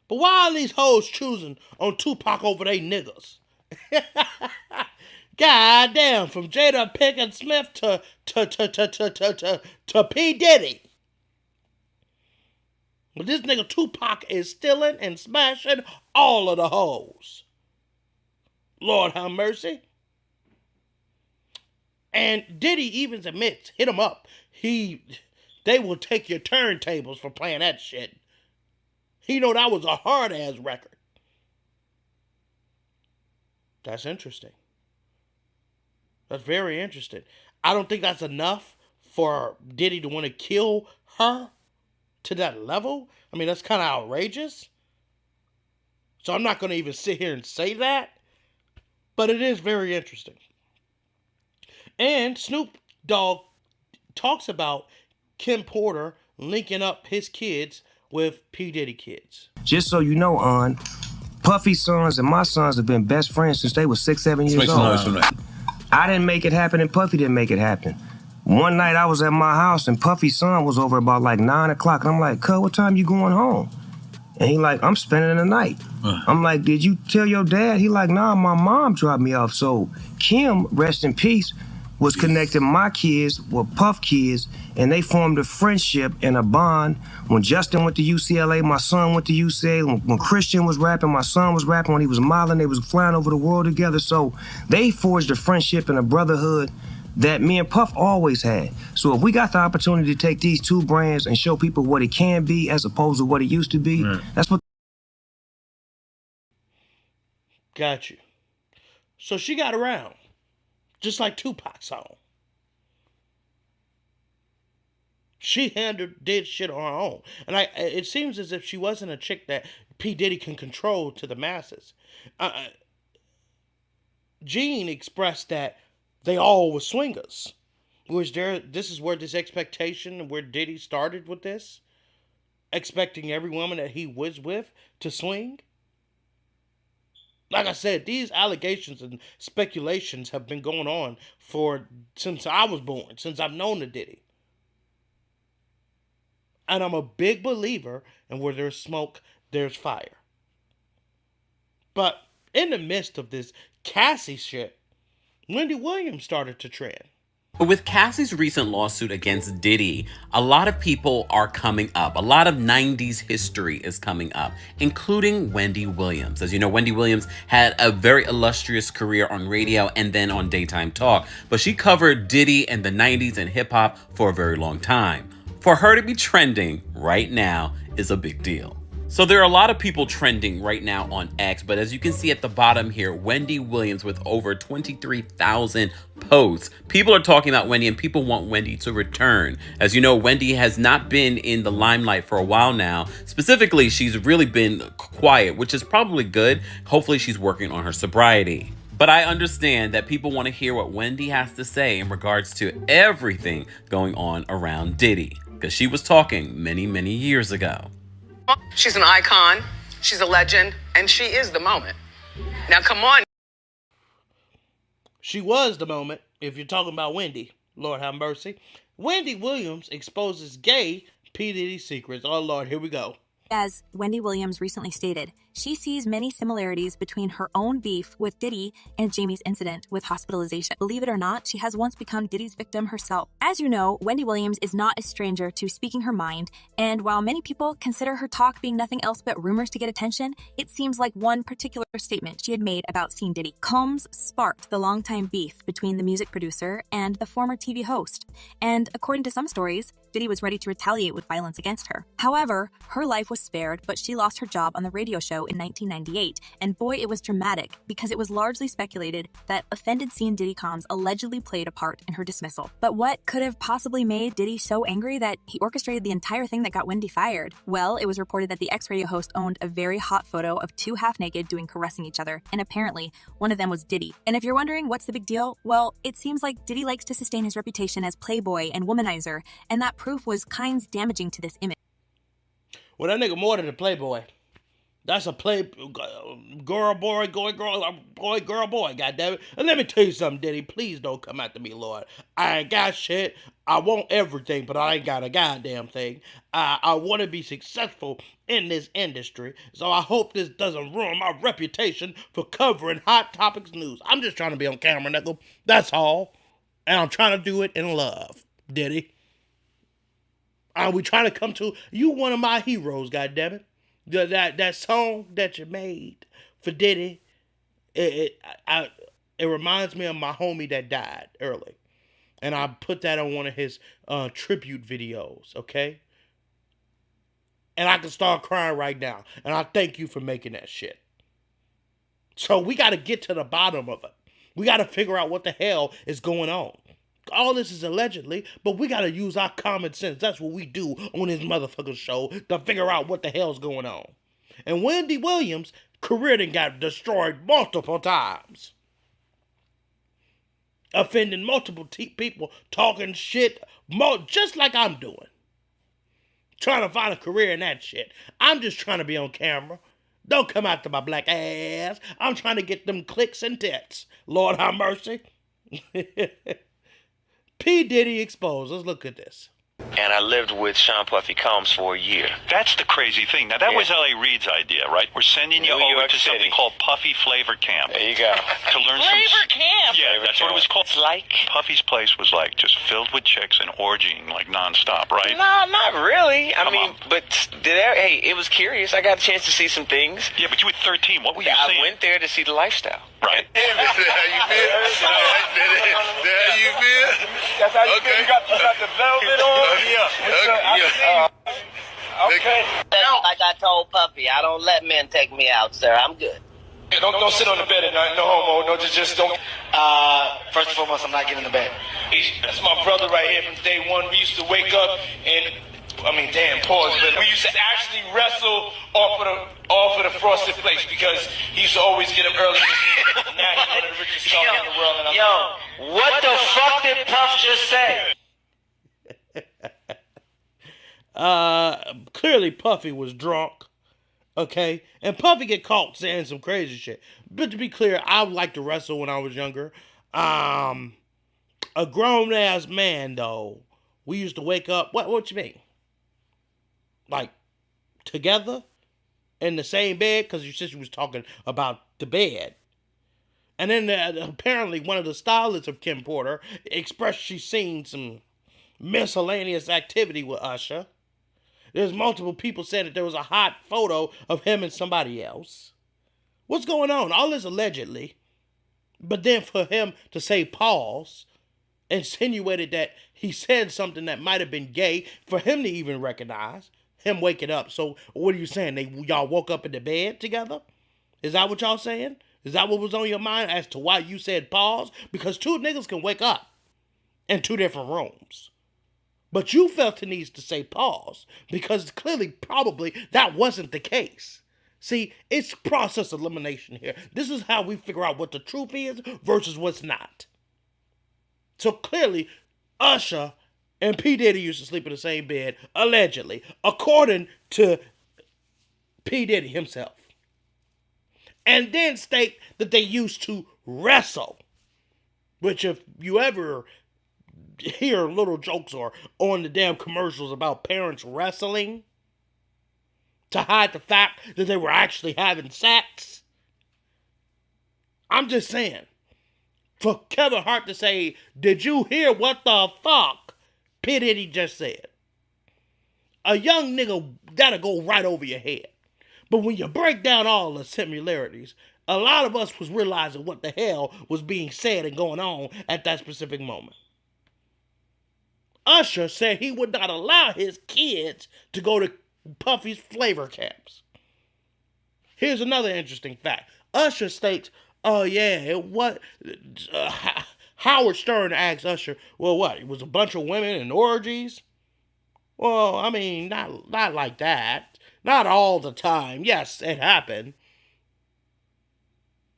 S10: but why are these hoes choosing on Tupac over they niggas? God damn, from Jada Pinkett Smith to P. Diddy. But this nigga Tupac is stealing and smashing all of the hoes. Lord have mercy. And Diddy even admits, hit him up. They will take your turntables for playing that shit. He know that was a hard-ass record. That's interesting. That's very interesting. I don't think that's enough for Diddy to want to kill her to that level. I mean, that's kind of outrageous. So I'm not going to even sit here and say that. But it is very interesting. And Snoop Dogg talks about Kim Porter linking up his kids with P. Diddy kids.
S4: Just so you know, Puffy's sons and my sons have been best friends since they were 6, 7 years old. I didn't make it happen and Puffy didn't make it happen. One night I was at my house and Puffy's son was over about like 9 o'clock. And I'm like, cuz, what time you going home? And he like, I'm spending the night. I'm like, did you tell your dad? He like, nah, my mom dropped me off. So Kim, rest in peace, was connecting my kids with Puff kids, and they formed a friendship and a bond. When Justin went to UCLA, my son went to UCLA. When Christian was rapping, my son was rapping. When he was modeling, they was flying over the world together. So they forged a friendship and a brotherhood that me and Puff always had. So if we got the opportunity to take these two brands and show people what it can be as opposed to what it used to be, that's what.
S10: Got you. So she got around, just like Tupac's song. She did shit on her own. And it seems as if she wasn't a chick that P. Diddy can control to the masses. Gene expressed that they all were swingers. This is where this expectation, where Diddy started with this, expecting every woman that he was with to swing. Like I said, these allegations and speculations have been going on since I was born, since I've known the Diddy. And I'm a big believer in where there's smoke, there's fire. But in the midst of this Cassie shit, Wendy Williams started to trend.
S7: With Cassie's recent lawsuit against Diddy, a lot of people are coming up. A lot of 90s history is coming up, including Wendy Williams. As you know, Wendy Williams had a very illustrious career on radio and then on daytime talk, but she covered Diddy and the 90s and hip hop for a very long time. For her to be trending right now is a big deal. So there are a lot of people trending right now on X, but as you can see at the bottom here, Wendy Williams with over 23,000 posts. People are talking about Wendy and people want Wendy to return. As you know, Wendy has not been in the limelight for a while now. Specifically, she's really been quiet, which is probably good. Hopefully she's working on her sobriety. But I understand that people want to hear what Wendy has to say in regards to everything going on around Diddy, because she was talking many, many years ago.
S8: She's an icon, she's a legend, and she is the moment. Now, come on.
S10: She was the moment, if you're talking about Wendy. Lord have mercy. Wendy Williams exposes gay P. Diddy secrets. Oh, Lord, here we go.
S23: As Wendy Williams recently stated, she sees many similarities between her own beef with Diddy and Jamie's incident with hospitalization. Believe it or not, she has once become Diddy's victim herself. As you know, Wendy Williams is not a stranger to speaking her mind, and while many people consider her talk being nothing else but rumors to get attention, it seems like one particular statement she had made about seeing Diddy. Combs sparked the longtime beef between the music producer and the former TV host, and according to some stories, Diddy was ready to retaliate with violence against her. However, her life was spared, but she lost her job on the radio show show in 1998, and boy, it was dramatic because it was largely speculated that offended scene Diddy comms allegedly played a part in her dismissal. But what could have possibly made Diddy so angry that he orchestrated the entire thing that got Wendy fired? Well, it was reported that the ex-radio host owned a very hot photo of two half-naked doing caressing each other, and apparently one of them was Diddy. And if you're wondering what's the big deal, well, it seems like Diddy likes to sustain his reputation as playboy and womanizer, and that proof was kinds damaging to this image.
S10: Well, that nigga more than a playboy. That's a girl, boy, goddammit. And let me tell you something, Diddy. Please don't come after me, Lord. I ain't got shit. I want everything, but I ain't got a goddamn thing. I want to be successful in this industry, so I hope this doesn't ruin my reputation for covering Hot Topics news. I'm just trying to be on camera, nigga. That's all. And I'm trying to do it in love, Diddy. Are we trying to come to you? One of my heroes, goddammit. That song that you made for Diddy, it reminds me of my homie that died early, and I put that on one of his tribute videos. Okay, and I can start crying right now, and I thank you for making that shit. So we got to get to the bottom of it. We got to figure out what the hell is going on. All this is allegedly, but we gotta use our common sense. That's what we do on this motherfucking show, to figure out what the hell's going on. And Wendy Williams' career done got destroyed multiple times. Offending multiple people, talking shit, just like I'm doing. Trying to find a career in that shit. I'm just trying to be on camera. Don't come after my black ass. I'm trying to get them clicks and tits. Lord have mercy. P. Diddy exposed. Let's look at this.
S1: And I lived with Sean Puffy Combs for a year.
S9: That's the crazy thing. Now, that was L.A. Reid's idea, right? We're sending you over to something called Puffy Flavor Camp.
S1: There you go.
S9: To learn
S1: Flavor Camp?
S9: Yeah, that's what it was called.
S1: It's like?
S9: Puffy's place was like just filled with chicks and orgying like nonstop, right?
S1: No, not really. I mean, but hey, it was curious. I got a chance to see some things.
S9: Yeah, but you were 13. What were you seeing?
S1: I went there to see the lifestyle.
S9: Right.
S1: How you feel? How you feel? That's how you feel? You got the velvet on? Okay.
S11: Like I told Puffy, I don't let men take me out, sir. I'm good.
S1: Don't sit on the bed at night. No homo. No, just don't. First and foremost, I'm not getting in the bed. That's my brother right here from day one. We used to wake up and, pause. But we used to actually wrestle off of the Frosted Flakes because he used to always get up early. Now he's one of the richest stars in the world.
S11: Yo, what the fuck did Puff just say?
S10: Clearly Puffy was drunk, okay? And Puffy get caught saying some crazy shit. But to be clear, I would like to wrestle when I was younger. A grown-ass man, though, we used to wake up, what you mean? Like, together? In the same bed? Because your sister was talking about the bed. And then apparently one of the stylists of Kim Porter expressed she's seen some miscellaneous activity with Usher. There's multiple people saying that there was a hot photo of him and somebody else. What's going on? All this allegedly. But then for him to say pause, insinuated that he said something that might have been gay, for him to even recognize, him waking up. So what are you saying? Y'all woke up in the bed together? Is that what y'all saying? Is that what was on your mind as to why you said pause? Because two niggas can wake up in two different rooms. But you felt the need to say pause because clearly, probably, that wasn't the case. See, it's process elimination here. This is how we figure out what the truth is versus what's not. So clearly, Usher and P. Diddy used to sleep in the same bed, allegedly, according to P. Diddy himself. And then state that they used to wrestle. Which if you ever hear little jokes or on the damn commercials about parents wrestling to hide the fact that they were actually having sex. I'm just saying, for Kevin Hart to say, did you hear what the fuck P. Diddy just said? A young nigga, that'll go right over your head. But when you break down all the similarities, a lot of us was realizing what the hell was being said and going on at that specific moment. Usher said he would not allow his kids to go to Puffy's flavor camps. Here's another interesting fact. Usher states, oh yeah, Howard Stern asked Usher, well, what? It was a bunch of women and orgies? Well, I mean, not like that. Not all the time. Yes, it happened.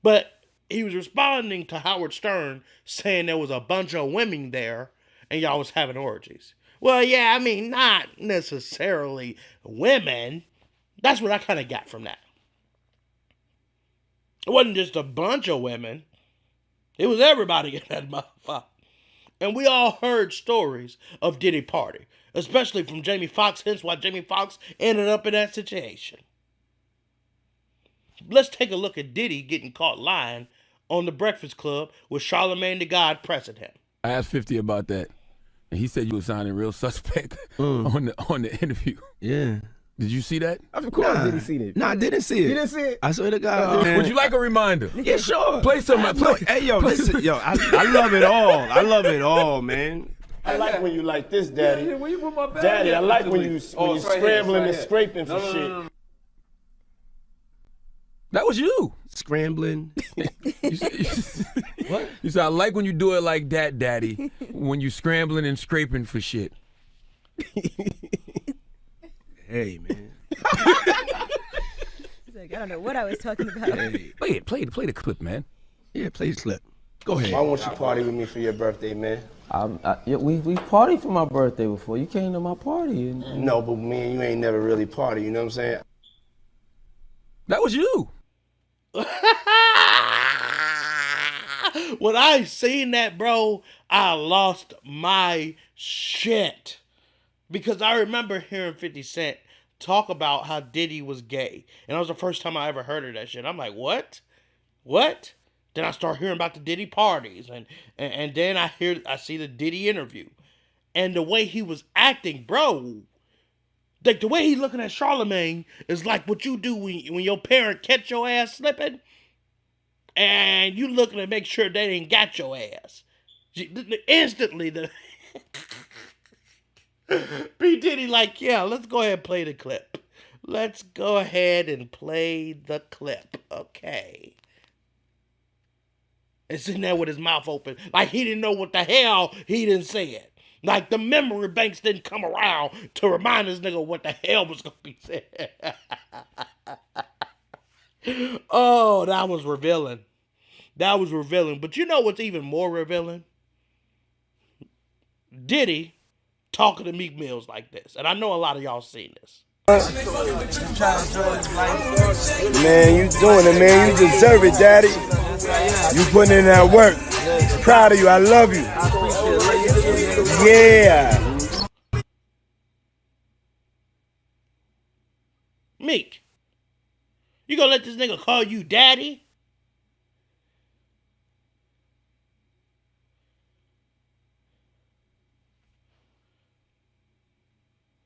S10: But he was responding to Howard Stern saying there was a bunch of women there and y'all was having orgies. Well, yeah, I mean, not necessarily women. That's what I kind of got from that. It wasn't just a bunch of women. It was everybody in that motherfucker. And we all heard stories of Diddy Party, especially from Jamie Foxx, hence why Jamie Foxx ended up in that situation. Let's take a look at Diddy getting caught lying on The Breakfast Club with Charlamagne the God pressing him.
S5: I asked 50 about that, and he said you were sounding real suspect on the interview.
S4: Yeah.
S5: Did you see that?
S4: Of course, I didn't see it. No, I didn't see it.
S5: You didn't see it?
S4: I swear to God.
S5: Would you like a reminder?
S4: Yeah, sure.
S5: Play some.
S4: Hey, yo, listen, yo, I love it all. I love it all, man.
S17: I like when you like this, Daddy.
S5: Where you put my bag?
S17: Daddy, I like when you scrambling and scraping for shit.
S5: No. That was you.
S4: Scrambling.
S5: What? You said, I like when you do it like that, Daddy. When you scrambling and scraping for shit.
S4: Hey, man.
S21: He's like, I don't know what I was talking about.
S5: Hey. Play the clip, man.
S4: Yeah, play the clip. Go ahead.
S17: Why won't you party with me for your birthday, man?
S12: We partied for my birthday before. You came to my party.
S17: No, but me and you ain't never really party, you know what I'm saying?
S5: That was you.
S10: When I seen that, bro, I lost my shit. Because I remember hearing 50 Cent talk about how Diddy was gay. And that was the first time I ever heard of that shit. I'm like, what? What? Then I start hearing about the Diddy parties. And then I see the Diddy interview. And the way he was acting, bro. Like the way he looking at Charlamagne is like what you do when your parent catch your ass slipping. And you looking to make sure they ain't got your ass. Instantly, P. Diddy like, yeah, let's go ahead and play the clip. Let's go ahead and play the clip. Okay. And sitting there with his mouth open. Like he didn't know what the hell he didn't say it. Like the memory banks didn't come around to remind this nigga what the hell was going to be said. Oh, that was revealing. That was revealing. But you know what's even more revealing? Diddy talking to Meek Mills like this. And I know a lot of y'all seen this.
S17: Man, you doing it, man. You deserve it, Daddy. You putting in that work. Proud of you. I love you. Yeah.
S10: Meek, you gonna let this nigga call you daddy?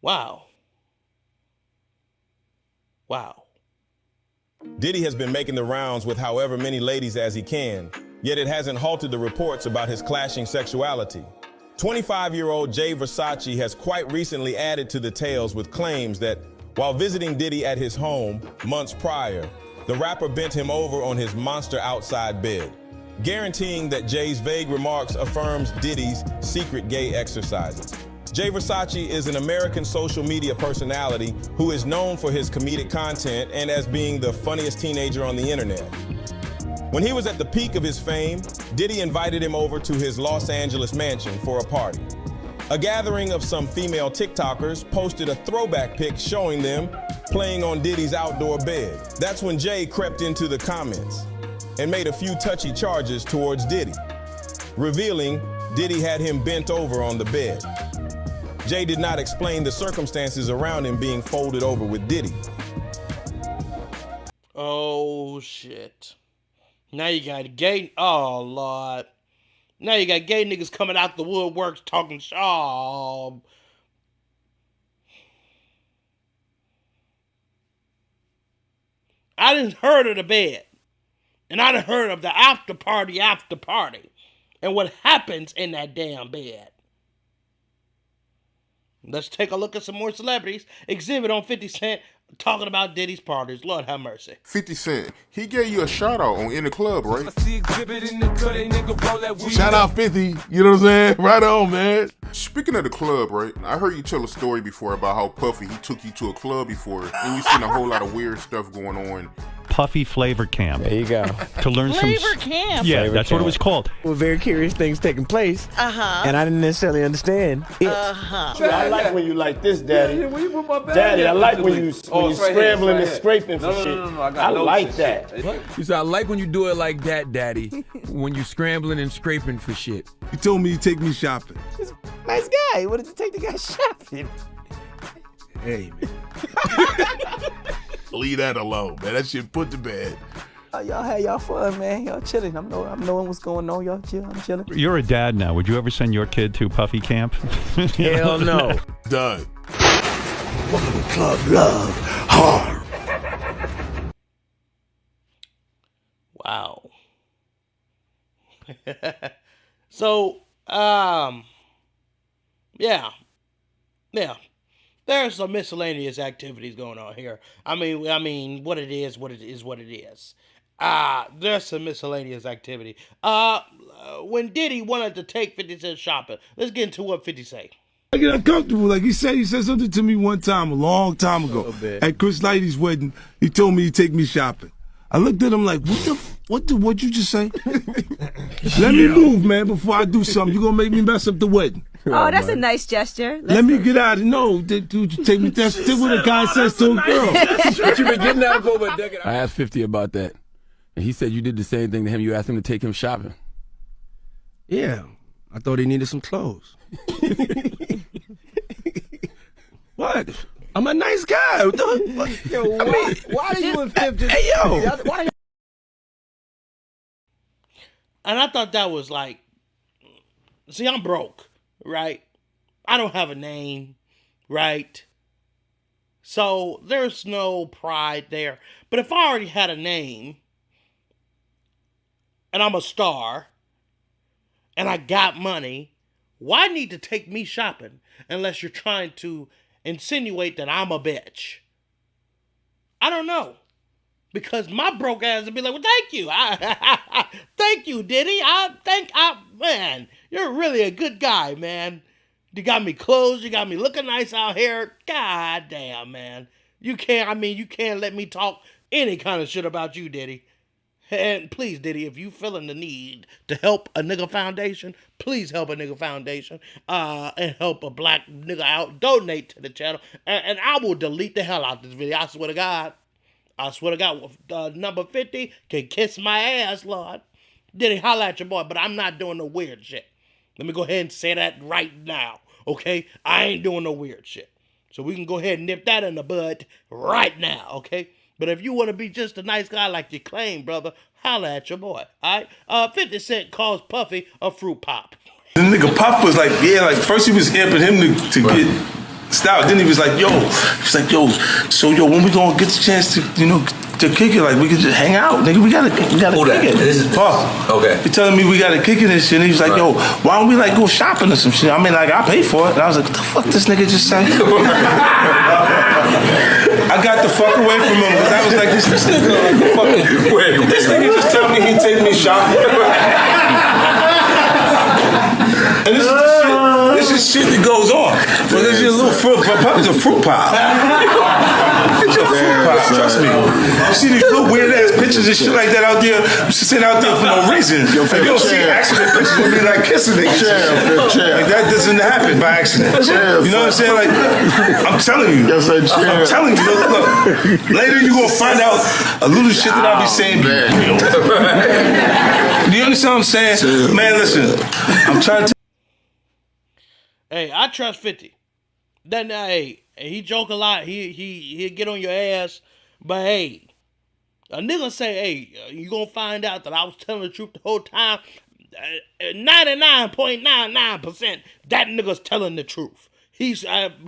S10: Wow. Wow.
S22: Diddy has been making the rounds with however many ladies as he can, yet it hasn't halted the reports about his clashing sexuality. 25-year-old Jay Versace has quite recently added to the tales with claims that while visiting Diddy at his home months prior, the rapper bent him over on his monster outside bed, guaranteeing that Jay's vague remarks affirms Diddy's secret gay exercises. Jay Versace is an American social media personality who is known for his comedic content and as being the funniest teenager on the internet. When he was at the peak of his fame, Diddy invited him over to his Los Angeles mansion for a party. A gathering of some female TikTokers posted a throwback pic showing them playing on Diddy's outdoor bed. That's when Jay crept into the comments and made a few touchy charges towards Diddy, revealing Diddy had him bent over on the bed. Jay did not explain the circumstances around him being folded over with Diddy.
S10: Oh, shit. Now you got gay... Oh, Lord. Now you got gay niggas coming out the woodworks talking... Oh. I done heard of the bed. And I done heard of the after party. And what happens in that damn bed. Let's take a look at some more celebrities. Exhibit on 50 Cent talking about Diddy's parties. Lord have mercy.
S3: 50 Cent, he gave you a shout out In the Club, right?
S13: Shout out 50, you know what I'm saying? Right on, man.
S3: Speaking of the club, right? I heard you tell a story before about how Puffy, he took you to a club before, and you seen a whole lot of weird stuff going on.
S14: Puffy Flavor Camp.
S12: There you go.
S14: To learn
S15: Flavor
S14: some.
S15: Camp.
S14: Yeah,
S12: Flavor
S14: that's what it
S12: Camp.
S14: was called.
S12: Well, very curious things taking place. And I didn't necessarily understand it.
S17: I like when you like this, Daddy.
S13: Yeah, where you put my bag
S17: Daddy, I
S13: at?
S17: like when you
S13: Oh, it's right here,
S17: scrambling
S13: it's
S17: and
S13: right
S17: scraping for
S13: here.
S17: shit.
S13: No, I got
S17: I
S13: notes
S17: like
S13: and
S17: that.
S13: shit.
S5: You said, I like when you do it like that, Daddy. When you scrambling and scraping for shit.
S13: You told me you take me shopping.
S12: Nice guy. What did you take the guy shopping?
S13: Hey, man. Leave that alone, man. That shit put to bed.
S12: Y'all had y'all fun, man. Y'all chilling. I'm knowing what's going on. Y'all chill. I'm chilling.
S14: You're a dad now. Would you ever send your kid to Puffy Camp?
S12: Hell no.
S13: Done.
S17: Welcome to Club Love Hard.
S10: Wow. So, yeah. There's some miscellaneous activities going on here. I mean, what it is, what it is. There's some miscellaneous activity. When Diddy wanted to take 50 Cent shopping, let's get into what 50 say.
S13: I get uncomfortable. Like he said something to me one time, a long time ago. At Chris Lighty's wedding, he told me he'd take me shopping. I looked at him like, what'd you just say? Let me move, man, before I do something. You gonna make me mess up the wedding.
S15: Oh, that's a nice gesture.
S13: Let me get out of No, dude, take me. That's what a guy says to a girl.
S5: What you been getting out for over a decade? I asked 50 about that. And he said you did the same thing to him. You asked him to take him shopping.
S13: Yeah, I thought he needed some clothes. What? I'm a nice guy.
S12: Yo, why are you and 50?
S13: Hey, yo.
S12: Why
S10: And I thought that was like, see, I'm broke, right? I don't have a name, right? So there's no pride there. But if I already had a name, and I'm a star, and I got money, why need to take me shopping unless you're trying to insinuate that I'm a bitch? I don't know. Because my broke ass would be like, well, thank you. Thank you, Diddy. Man, you're really a good guy, man. You got me clothes. You got me looking nice out here. God damn, man. You can't let me talk any kind of shit about you, Diddy. And please, Diddy, if you feeling the need to help a nigga foundation, please help a nigga foundation and help a black nigga out. Donate to the channel. And I will delete the hell out of this video. I swear to God. Number 50 can kiss my ass, Lord. Diddy, holla at your boy, but I'm not doing no weird shit. Let me go ahead and say that right now, okay? I ain't doing no weird shit. So we can go ahead and nip that in the bud right now, okay? But if you want to be just a nice guy like you claim, brother, holla at your boy, all right? 50 Cent calls Puffy a fruit pop.
S13: The nigga Puff was like, first he was amping him to get stout. Then he was like, so when we gonna get the chance to, to kick it, like we could just hang out, nigga. We gotta kick it. This is Puff. Okay. He telling me we gotta kick it and shit. And he was like, why don't we like go shopping or some shit? I mean, like I pay for it. And I was like, what the fuck this nigga just said? I got the fuck away from him because I was like, this nigga like fucking. Wait, this nigga just tell me he'd take me shopping. And this is shit that goes on. But this is a little fruit pop. It's a fruit pop. It's a fruit pop. Trust me. You see these little weird ass pictures and shit like that out there. You sit out there for no reason. You don't see accident pictures of me like kissing niggas. Like that doesn't happen by accident. You know what I'm saying? Like I'm telling you. I'm telling you. Look. Later you gonna find out a little shit that I be saying be real. Do you understand what I'm saying? Man, listen. I'm trying to.
S10: Hey, I trust 50. Then, hey, he joke a lot. He'll get on your ass. But, hey, a nigga say, hey, you gonna find out that I was telling the truth the whole time. 99.99% that nigga's telling the truth. He's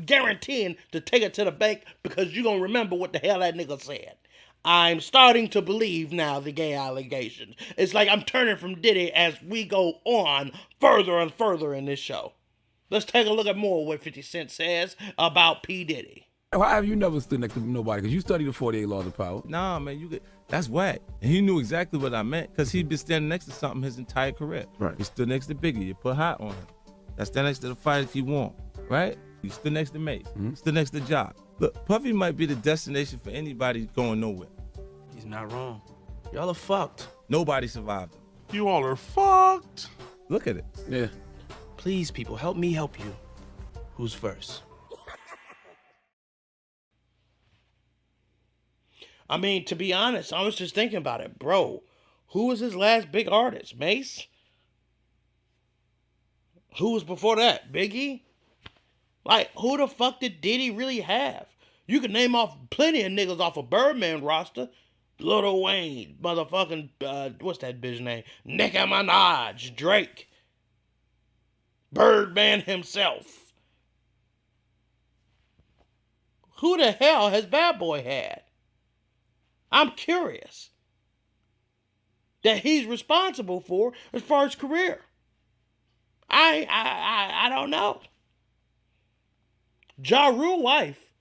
S10: guaranteeing to take it to the bank because you gonna remember what the hell that nigga said. I'm starting to believe now the gay allegations. It's like I'm turning from Diddy as we go on further and further in this show. Let's take a look at more what 50 Cent says about P. Diddy.
S5: Why have you never stood next to nobody? Because you studied the 48 Laws of Power.
S16: Nah, man, that's whack. And he knew exactly what I meant because he'd been standing next to something his entire career.
S5: Right.
S16: He stood next to Biggie. You put hot on him. That's stand next to the fighters he want, right? You stood next to Mace. Stood next to Jock. Look, Puffy might be the destination for anybody going nowhere.
S18: He's not wrong. Y'all are fucked.
S16: Nobody survived him.
S18: You all are fucked.
S16: Look at it.
S5: Yeah.
S18: Please, people, help me help you. Who's first?
S10: I mean, to be honest, I was just thinking about it. Bro, who was his last big artist? Mace? Who was before that? Biggie? Like, who the fuck did Diddy really have? You can name off plenty of niggas off a Birdman roster. Lil Wayne, motherfucking, what's that bitch name? Nicki Minaj, Drake. Birdman himself. Who the hell has Bad Boy had? I'm curious that he's responsible for as far as career. I don't know. Ja Rule wife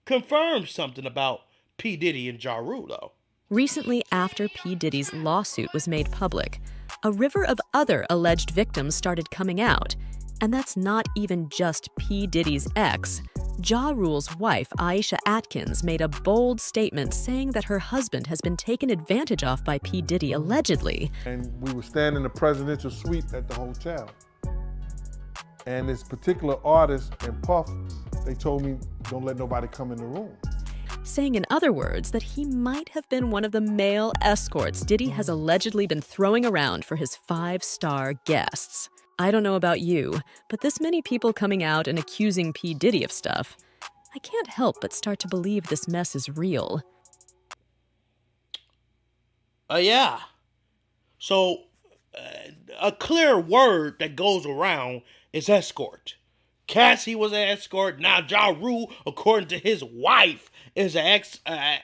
S10: confirmed something about P. Diddy and Ja Rule, though.
S19: Recently, after P. Diddy's lawsuit was made public, a river of other alleged victims started coming out. And that's not even just P. Diddy's ex. Ja Rule's wife, Aisha Atkins, made a bold statement saying that her husband has been taken advantage of by P. Diddy allegedly.
S24: And we were staying in the presidential suite at the hotel. And this particular artist and Puff, they told me, don't let nobody come in the room.
S19: Saying in other words that he might have been one of the male escorts Diddy has allegedly been throwing around for his 5-star guests. I don't know about you, but this many people coming out and accusing P. Diddy of stuff, I can't help but start to believe this mess is real.
S10: Yeah. So, a clear word that goes around is escort. Cassie was an escort. Now Ja Rule, according to his wife, is an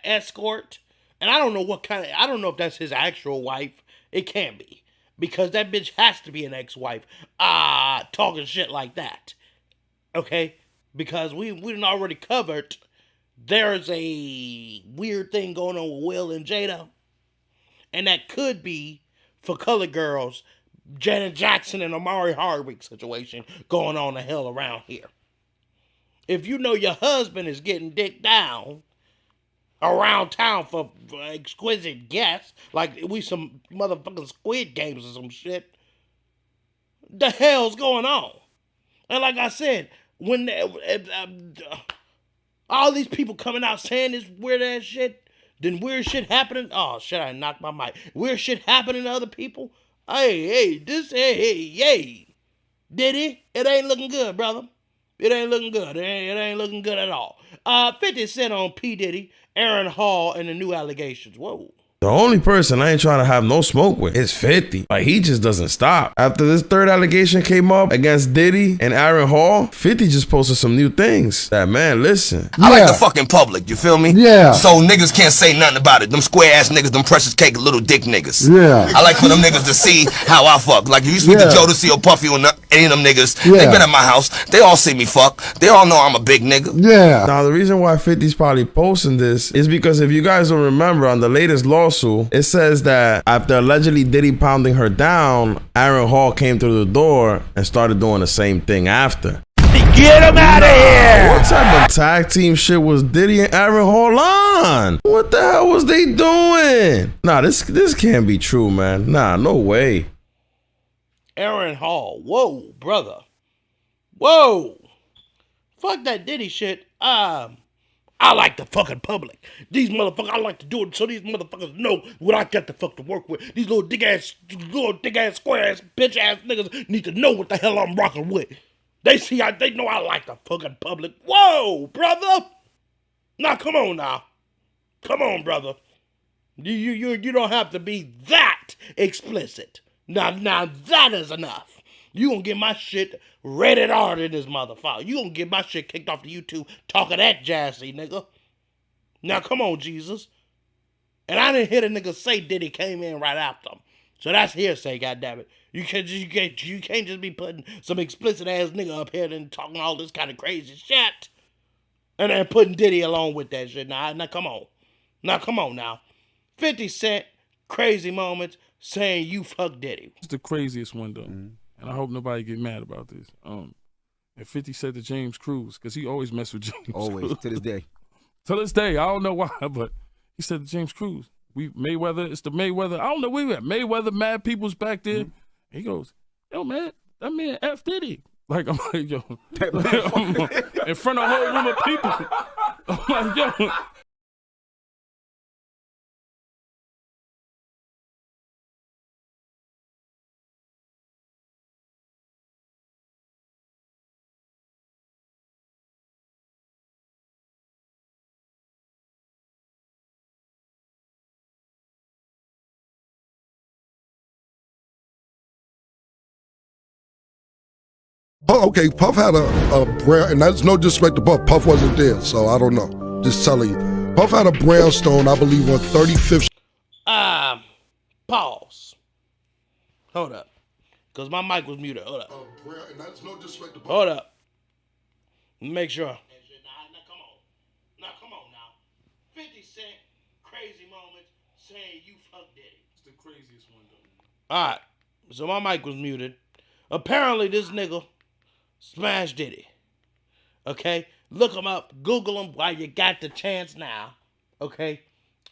S10: escort. And I don't know I don't know if that's his actual wife. It can't be. Because that bitch has to be an ex-wife. Talking shit like that. Okay? Because we done already covered there's a weird thing going on with Will and Jada. And that could be, for colored girls, Janet Jackson and Amari Hardwick situation going on the hell around here. If you know your husband is getting dick down around town for exquisite guests, like we some motherfucking Squid Games or some shit, the hell's going on? And like I said, when all these people coming out saying this weird ass shit, then weird shit happening. Oh shit, I knocked my mic. Weird shit happening to other people. Hey, Diddy, it ain't looking good, brother. It ain't looking good. It ain't looking good at all. 50 Cent on P. Diddy, Aaron Hall, and the new allegations. Whoa.
S25: The only person I ain't trying to have no smoke with is 50. Like, he just doesn't stop. After this third allegation came up against Diddy and Aaron Hall, 50 just posted some new things. That, man, listen.
S26: I like the fucking public, you feel me?
S25: Yeah.
S26: So niggas can't say nothing about it. Them square ass niggas, them precious cake little dick niggas.
S25: Yeah.
S26: I like for them niggas to see how I fuck. Like if you speak to Jodeci or Puffy or any of them niggas, they been at my house. They all see me fuck. They all know I'm a big nigga.
S25: Yeah. Now, the reason why 50's probably posting this is because if you guys don't remember, on the latest lawsuit, it says that after allegedly Diddy pounding her down, Aaron Hall came through the door and started doing the same thing after.
S26: Get him out of here!
S25: What type of tag team shit was Diddy and Aaron Hall on? What the hell was they doing? Nah, this can't be true, man. Nah, no way.
S10: Aaron Hall. Whoa, brother. Whoa. Fuck that Diddy shit. I like the fucking public. These motherfuckers, I like to do it so these motherfuckers know what I got the fuck to work with. These little dick ass, square ass, bitch ass niggas need to know what the hell I'm rocking with. They know I like the fucking public. Whoa, brother. Now, come on now. Come on, brother. You don't have to be that explicit. Now that is enough. You gonna get my shit rated R in this motherfucker. You gonna get my shit kicked off the YouTube talking that jazzy, nigga. Now come on, Jesus. And I didn't hear the nigga say Diddy came in right after him. So that's hearsay, goddammit. You can't just be putting some explicit ass nigga up here and talking all this kind of crazy shit. And then putting Diddy along with that shit. Now come on. Now come on now. 50 Cent, crazy moments, saying you fuck Diddy.
S2: It's the craziest one though. And I hope nobody get mad about this. And 50 said to James Cruz, because he always mess with James
S6: Always,
S2: Cruz.
S6: to this day.
S2: To this day. I don't know why, but he said to James Cruz, Mayweather, it's the Mayweather. I don't know where we at. Mayweather, Mad People's back there. He goes, yo, man, that man F Diddy. Like, I'm like, yo. In front of a whole room of people. I'm like, yo.
S7: Oh, okay, Puff had a brown, and that's no disrespect to Puff. Puff wasn't there, so I don't know. Just telling you. Puff had a brownstone, I believe, on 35th.
S10: Pause. Hold up. Because my mic was muted. Hold up.
S7: And that's no disrespect to Puff.
S10: Hold up. Make sure. Now, come on now. 50 Cent, crazy moments, saying you fuck Diddy.
S2: It's the craziest one, though.
S10: All right. So my mic was muted. Apparently, this nigga smashed Diddy. Okay? Look him up. Google him while you got the chance now. Okay?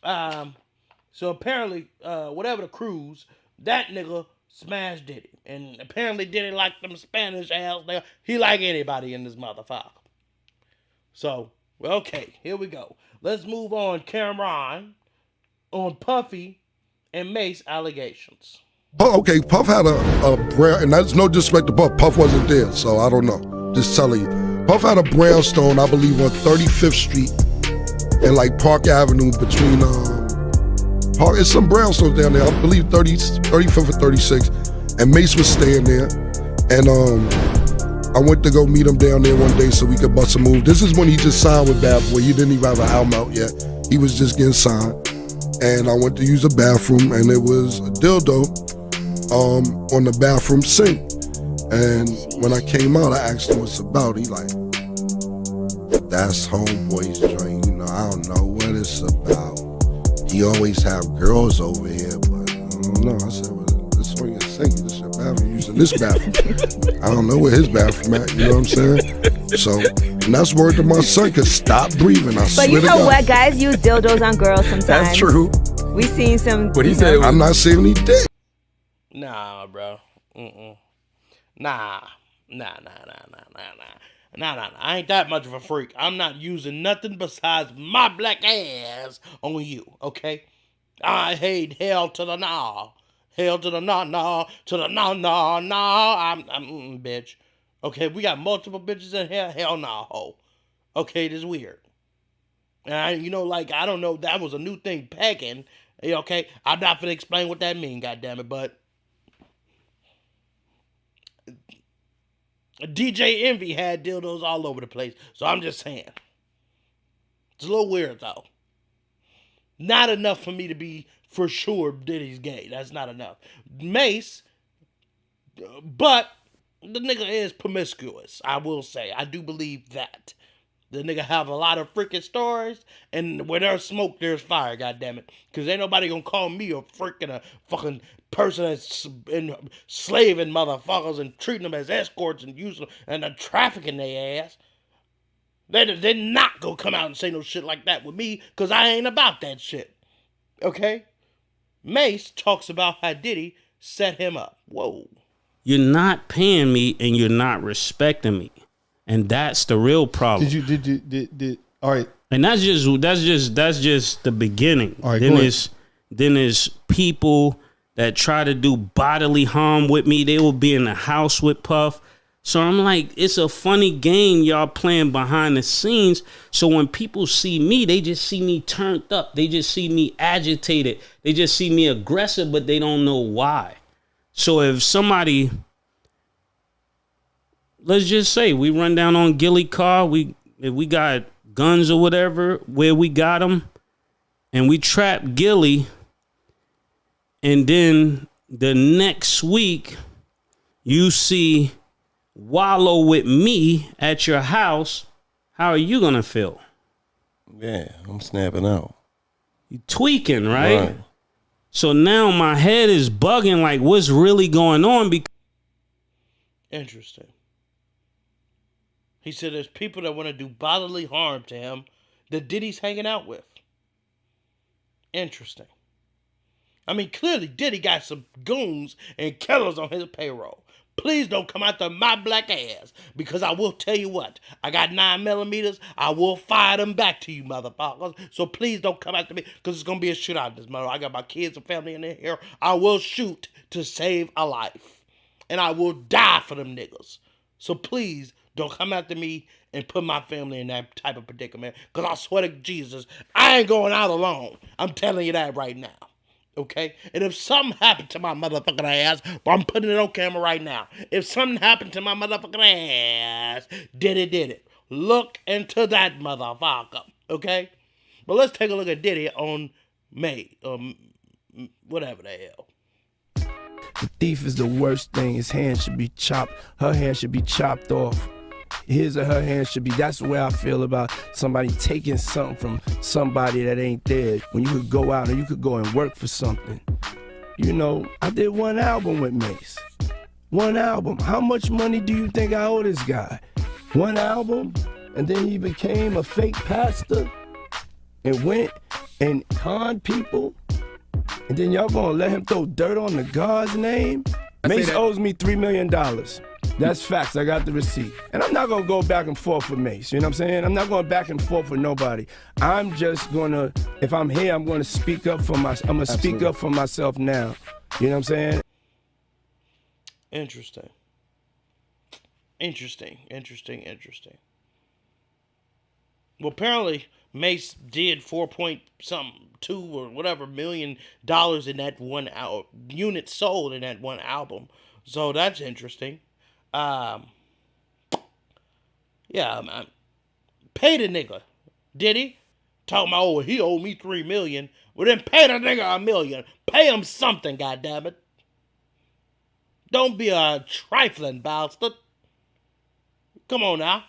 S10: So apparently, whatever the cruise, that nigga smashed Diddy. And apparently Diddy like them Spanish ass. He like anybody in this motherfucker. So, okay, here we go. Let's move on, Cameron, on Puffy and Mace allegations.
S7: Oh, okay, Puff had a brown, and that's no disrespect to Puff. Puff wasn't there, so I don't know. Just telling you. Puff had a brownstone, I believe, on 35th Street and like Park Avenue between, it's some brownstones down there, I believe 35th or 36th, and Mace was staying there, and I went to go meet him down there one day so we could bust a move. This is when he just signed with Bad Boy. He didn't even have an album out yet. He was just getting signed, and I went to use the bathroom, and it was a dildo on the bathroom sink. And when I came out, I asked him what's about. He like, that's homeboy's joint, you know, I don't know what it's about. He always have girls over here, but I don't know. I said, well, this one your sink, this your bathroom, using this bathroom. I don't know where his bathroom at, you know what I'm saying? So, and that's word to my son, cause stop breathing, I swear to God.
S15: But you know what, guys use dildos on girls sometimes.
S7: That's true.
S15: We seen some.
S7: But he said, I'm not saying he did.
S10: Nah, bro. Nah. I ain't that much of a freak. I'm not using nothing besides my black ass on you, okay? I hate hell to the nah. Hell to the nah, to the nah. I'm bitch. Okay, we got multiple bitches in here. Hell nah, ho. Okay, this is weird. And I don't know, that was a new thing, pegging. Okay, I'm not gonna explain what that mean, goddammit, but DJ Envy had dildos all over the place. So I'm just saying. It's a little weird, though. Not enough for me to be for sure Diddy's gay. That's not enough. Mace, but the nigga is promiscuous, I will say. I do believe that. The nigga have a lot of freaking stories, and where there's smoke, there's fire, goddammit. Because ain't nobody gonna call me a fucking person that's slaving motherfuckers and treating them as escorts and using them and trafficking their ass. They're not gonna come out and say no shit like that with me, because I ain't about that shit. Okay? Mace talks about how Diddy set him up. Whoa.
S8: You're not paying me and you're not respecting me. And that's the real problem.
S24: Did all right.
S8: And that's just the beginning.
S24: All right,
S8: then there's people that try to do bodily harm with me. They will be in the house with Puff. So I'm like, it's a funny game y'all playing behind the scenes. So when people see me, they just see me turned up. They just see me agitated. They just see me aggressive, but they don't know why. So if somebody, let's just say we run down on Gilly car, if we got guns or whatever, where we got them, and we trap Gilly, and then the next week you see Wallow with me at your house, how are you gonna feel?
S1: Yeah, I'm snapping out.
S8: You tweaking, right? So now my head is bugging, like what's really going on?
S10: Interesting. He said there's people that want to do bodily harm to him that Diddy's hanging out with. Interesting. I mean, clearly Diddy got some goons and killers on his payroll. Please don't come after my black ass, because I will tell you what, I got 9mm. I will fire them back to you, motherfuckers. So please don't come after me, because it's going to be a shootout in this mother. I got my kids and family in here. I will shoot to save a life. And I will die for them niggas. So please don't come after me and put my family in that type of predicament, because I swear to Jesus, I ain't going out alone. I'm telling you that right now. Okay? And if something happened to my motherfucking ass, but I'm putting it on camera right now. If something happened to my motherfucking ass, Diddy did it. Look into that motherfucker. Okay? But let's take a look at Diddy on May. Whatever the hell.
S6: The thief is the worst thing. His hand should be chopped. Her hand should be chopped off. His or her hand should be. That's the way I feel about somebody taking something from somebody that ain't there. When you could go out and you could go and work for something. You know, I did one album with Mace. One album. How much money do you think I owe this guy? One album? And then he became a fake pastor and went and conned people. And then y'all gonna let him throw dirt on the God's name? Mace owes me $3 million. That's facts. I got the receipt. And I'm not gonna go back and forth with Mace. You know what I'm saying? I'm not going back and forth with nobody. I'm just gonna, if I'm here, I'm gonna speak up for myself. I'm gonna speak up for myself now. You know what I'm saying?
S10: Interesting. Well, apparently Mace did 4.2 or whatever million dollars in that one unit sold in that one album. So that's interesting. Yeah, man. Pay the nigga. Did he? Talking about, oh, he owed me $3 million. Well, then pay the nigga $1 million. Pay him something, goddammit. Don't be a trifling bastard. Come on now.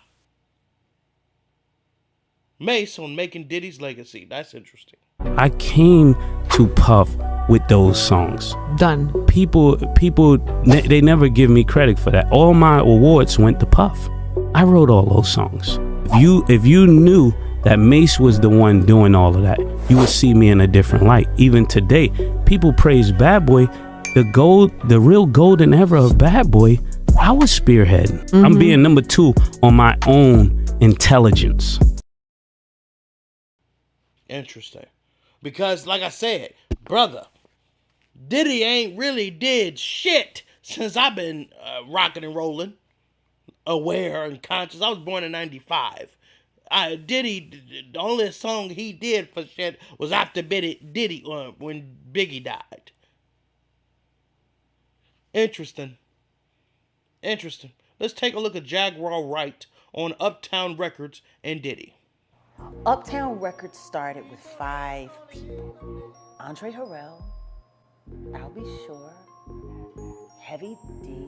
S10: Mace on making Diddy's legacy. That's interesting.
S8: I came to Puff with those songs.
S9: Done.
S8: People, they never give me credit for that. All my awards went to Puff. I wrote all those songs. If you knew that Mace was the one doing all of that, you would see me in a different light. Even today, people praise Bad Boy. The real golden era of Bad Boy, I was spearheading. Mm-hmm. I'm being number 2 on my own intelligence.
S10: Interesting. Because, like I said, brother, Diddy ain't really did shit since I've been rocking and rolling, aware and conscious. I was born in 95. Diddy, the only song he did for shit was after Diddy when Biggie died. Interesting. Let's take a look at Jaguar Wright on Uptown Records and Diddy.
S11: Uptown Records started with 5 people. Andre Harrell, I'll Be Sure, Heavy D,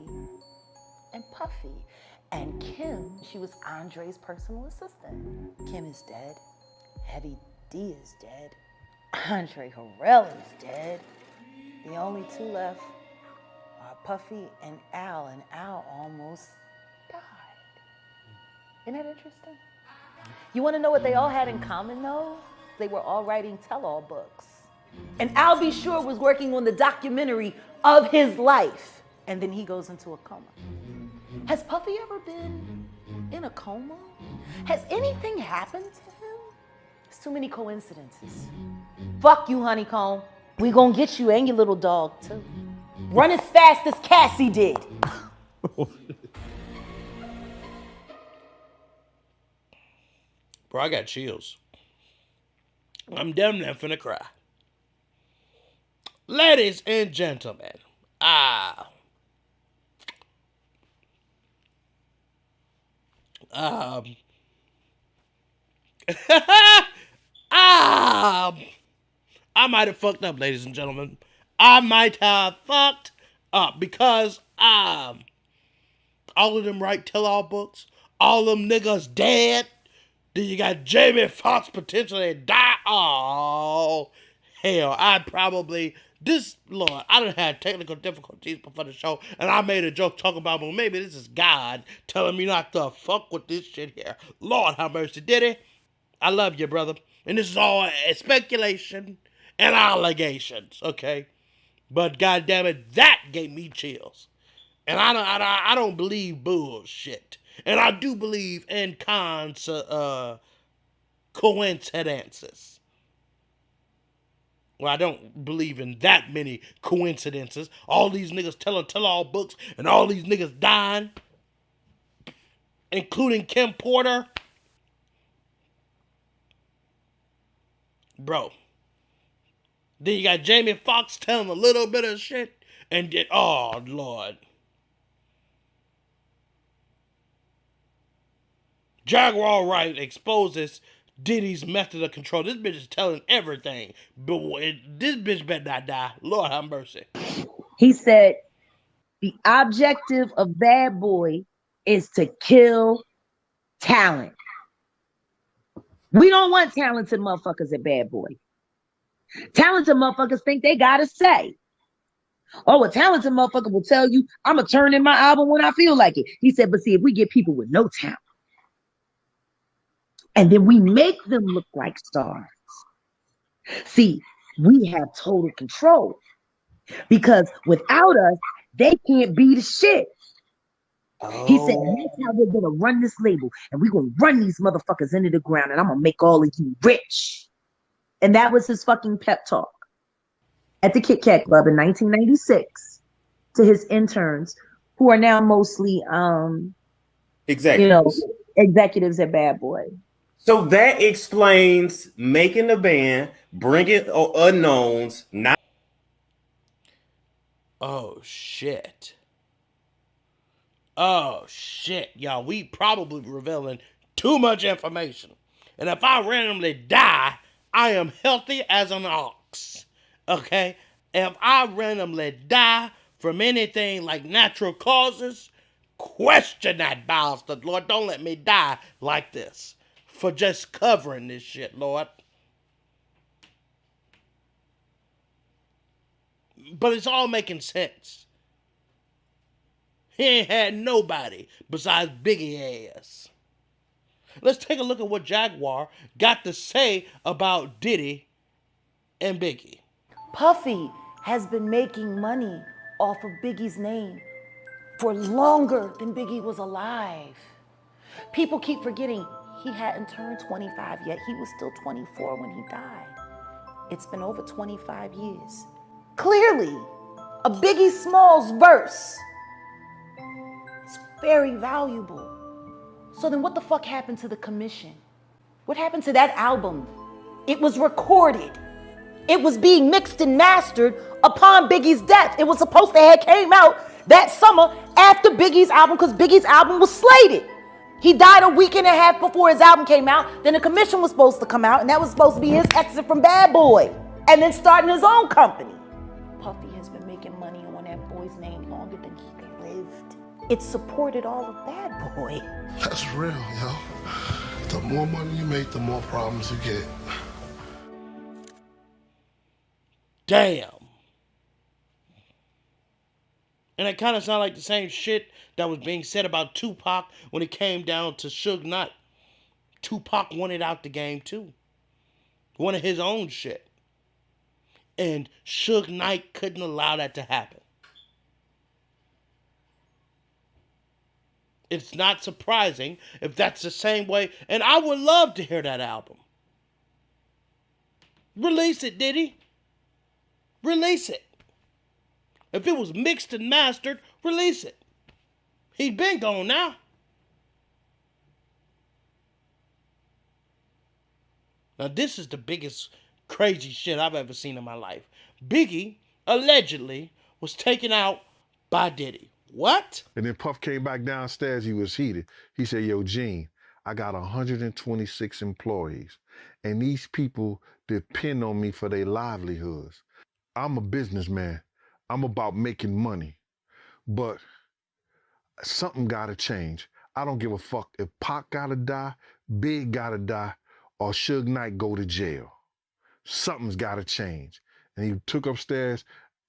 S11: and Puffy. And Kim, she was Andre's personal assistant. Kim is dead. Heavy D is dead. Andre Harrell is dead. The only 2 left are Puffy and Al almost died. Isn't that interesting? You want to know what they all had in common, though? They were all writing tell-all books. And I'll Be Sure was working on the documentary of his life. And then he goes into a coma. Has Puffy ever been in a coma? Has anything happened to him? There's too many coincidences. Fuck you, Honeycomb. We gonna get you and your little dog, too. Run as fast as Cassie did.
S10: Bro, I got chills. I'm damn near finna cry. Ladies and gentlemen, I might have fucked up, ladies and gentlemen. I might have fucked up because all of them write tell-all books. All of them niggas dead. Then you got Jamie Foxx potentially die. Oh, hell, I probably... Lord, I done had technical difficulties before the show, and I made a joke talking about, well, maybe this is God telling me not to fuck with this shit here. Lord have mercy. Diddy, I love you, brother. And this is all speculation and allegations, okay? But goddamn it, that gave me chills. And I don't believe bullshit. And I do believe in coincidences. Well, I don't believe in that many coincidences. All these niggas telling tell-all books and all these niggas dying, including Kim Porter. Bro. Then you got Jamie Foxx telling a little bit of shit. And then, oh, Lord. Jaguar Wright exposes Diddy's method of control. This bitch is telling everything. But this bitch better not die. Lord have mercy.
S4: He said the objective of Bad Boy is to kill talent. We don't want talented motherfuckers at Bad Boy. Talented motherfuckers think they gotta say. Oh, a talented motherfucker will tell you, I'm gonna turn in my album when I feel like it. He said, but see, if we get people with no talent, and then we make them look like stars, see, we have total control. Because without us, they can't be the shit. He said, that's how we're gonna run this label, and we're gonna run these motherfuckers into the ground, and I'm gonna make all of you rich. And that was his fucking pep talk at the Kit Kat Club in 1996 to his interns, who are now mostly executives at Bad Boy.
S9: So that explains making the band, bringing unknowns, not.
S10: Oh, shit. Oh, shit, y'all. We probably revealing too much information. And if I randomly die, I am healthy as an ox. Okay? If I randomly die from anything like natural causes, question that bastard, Lord. Don't let me die like this for just covering this shit, Lord. But it's all making sense. He ain't had nobody besides Biggie ass. Let's take a look at what Jaguar got to say about Diddy and Biggie.
S11: Puffy has been making money off of Biggie's name for longer than Biggie was alive. People keep forgetting he hadn't turned 25 yet. He was still 24 when he died. It's been over 25 years. Clearly, a Biggie Smalls verse is very valuable. So then what the fuck happened to the commission? What happened to that album? It was recorded. It was being mixed and mastered upon Biggie's death. It was supposed to have came out that summer after Biggie's album, because Biggie's album was slated. He died a week and a half before his album came out. Then the commission was supposed to come out, and that was supposed to be his exit from Bad Boy, and then starting his own company. Puffy has been making money on that boy's name longer than he lived. It supported all of Bad Boy.
S20: That's real, yo. The more money you make, the more problems you get.
S10: Damn. And it kind of sounded like the same shit that was being said about Tupac when it came down to Suge Knight. Tupac wanted out the game too. Wanted his own shit. And Suge Knight couldn't allow that to happen. It's not surprising if that's the same way. And I would love to hear that album. Release it, Diddy. Release it. If it was mixed and mastered, release it. He's been gone now. Now this is the biggest crazy shit I've ever seen in my life. Biggie allegedly was taken out by Diddy. What?
S24: And then Puff came back downstairs, he was heated. He said, yo, Gene, I got 126 employees, and these people depend on me for their livelihoods. I'm a businessman. I'm about making money. But something gotta change. I don't give a fuck if Pac gotta die, Big gotta die, or Suge Knight go to jail. Something's gotta change. And he took upstairs,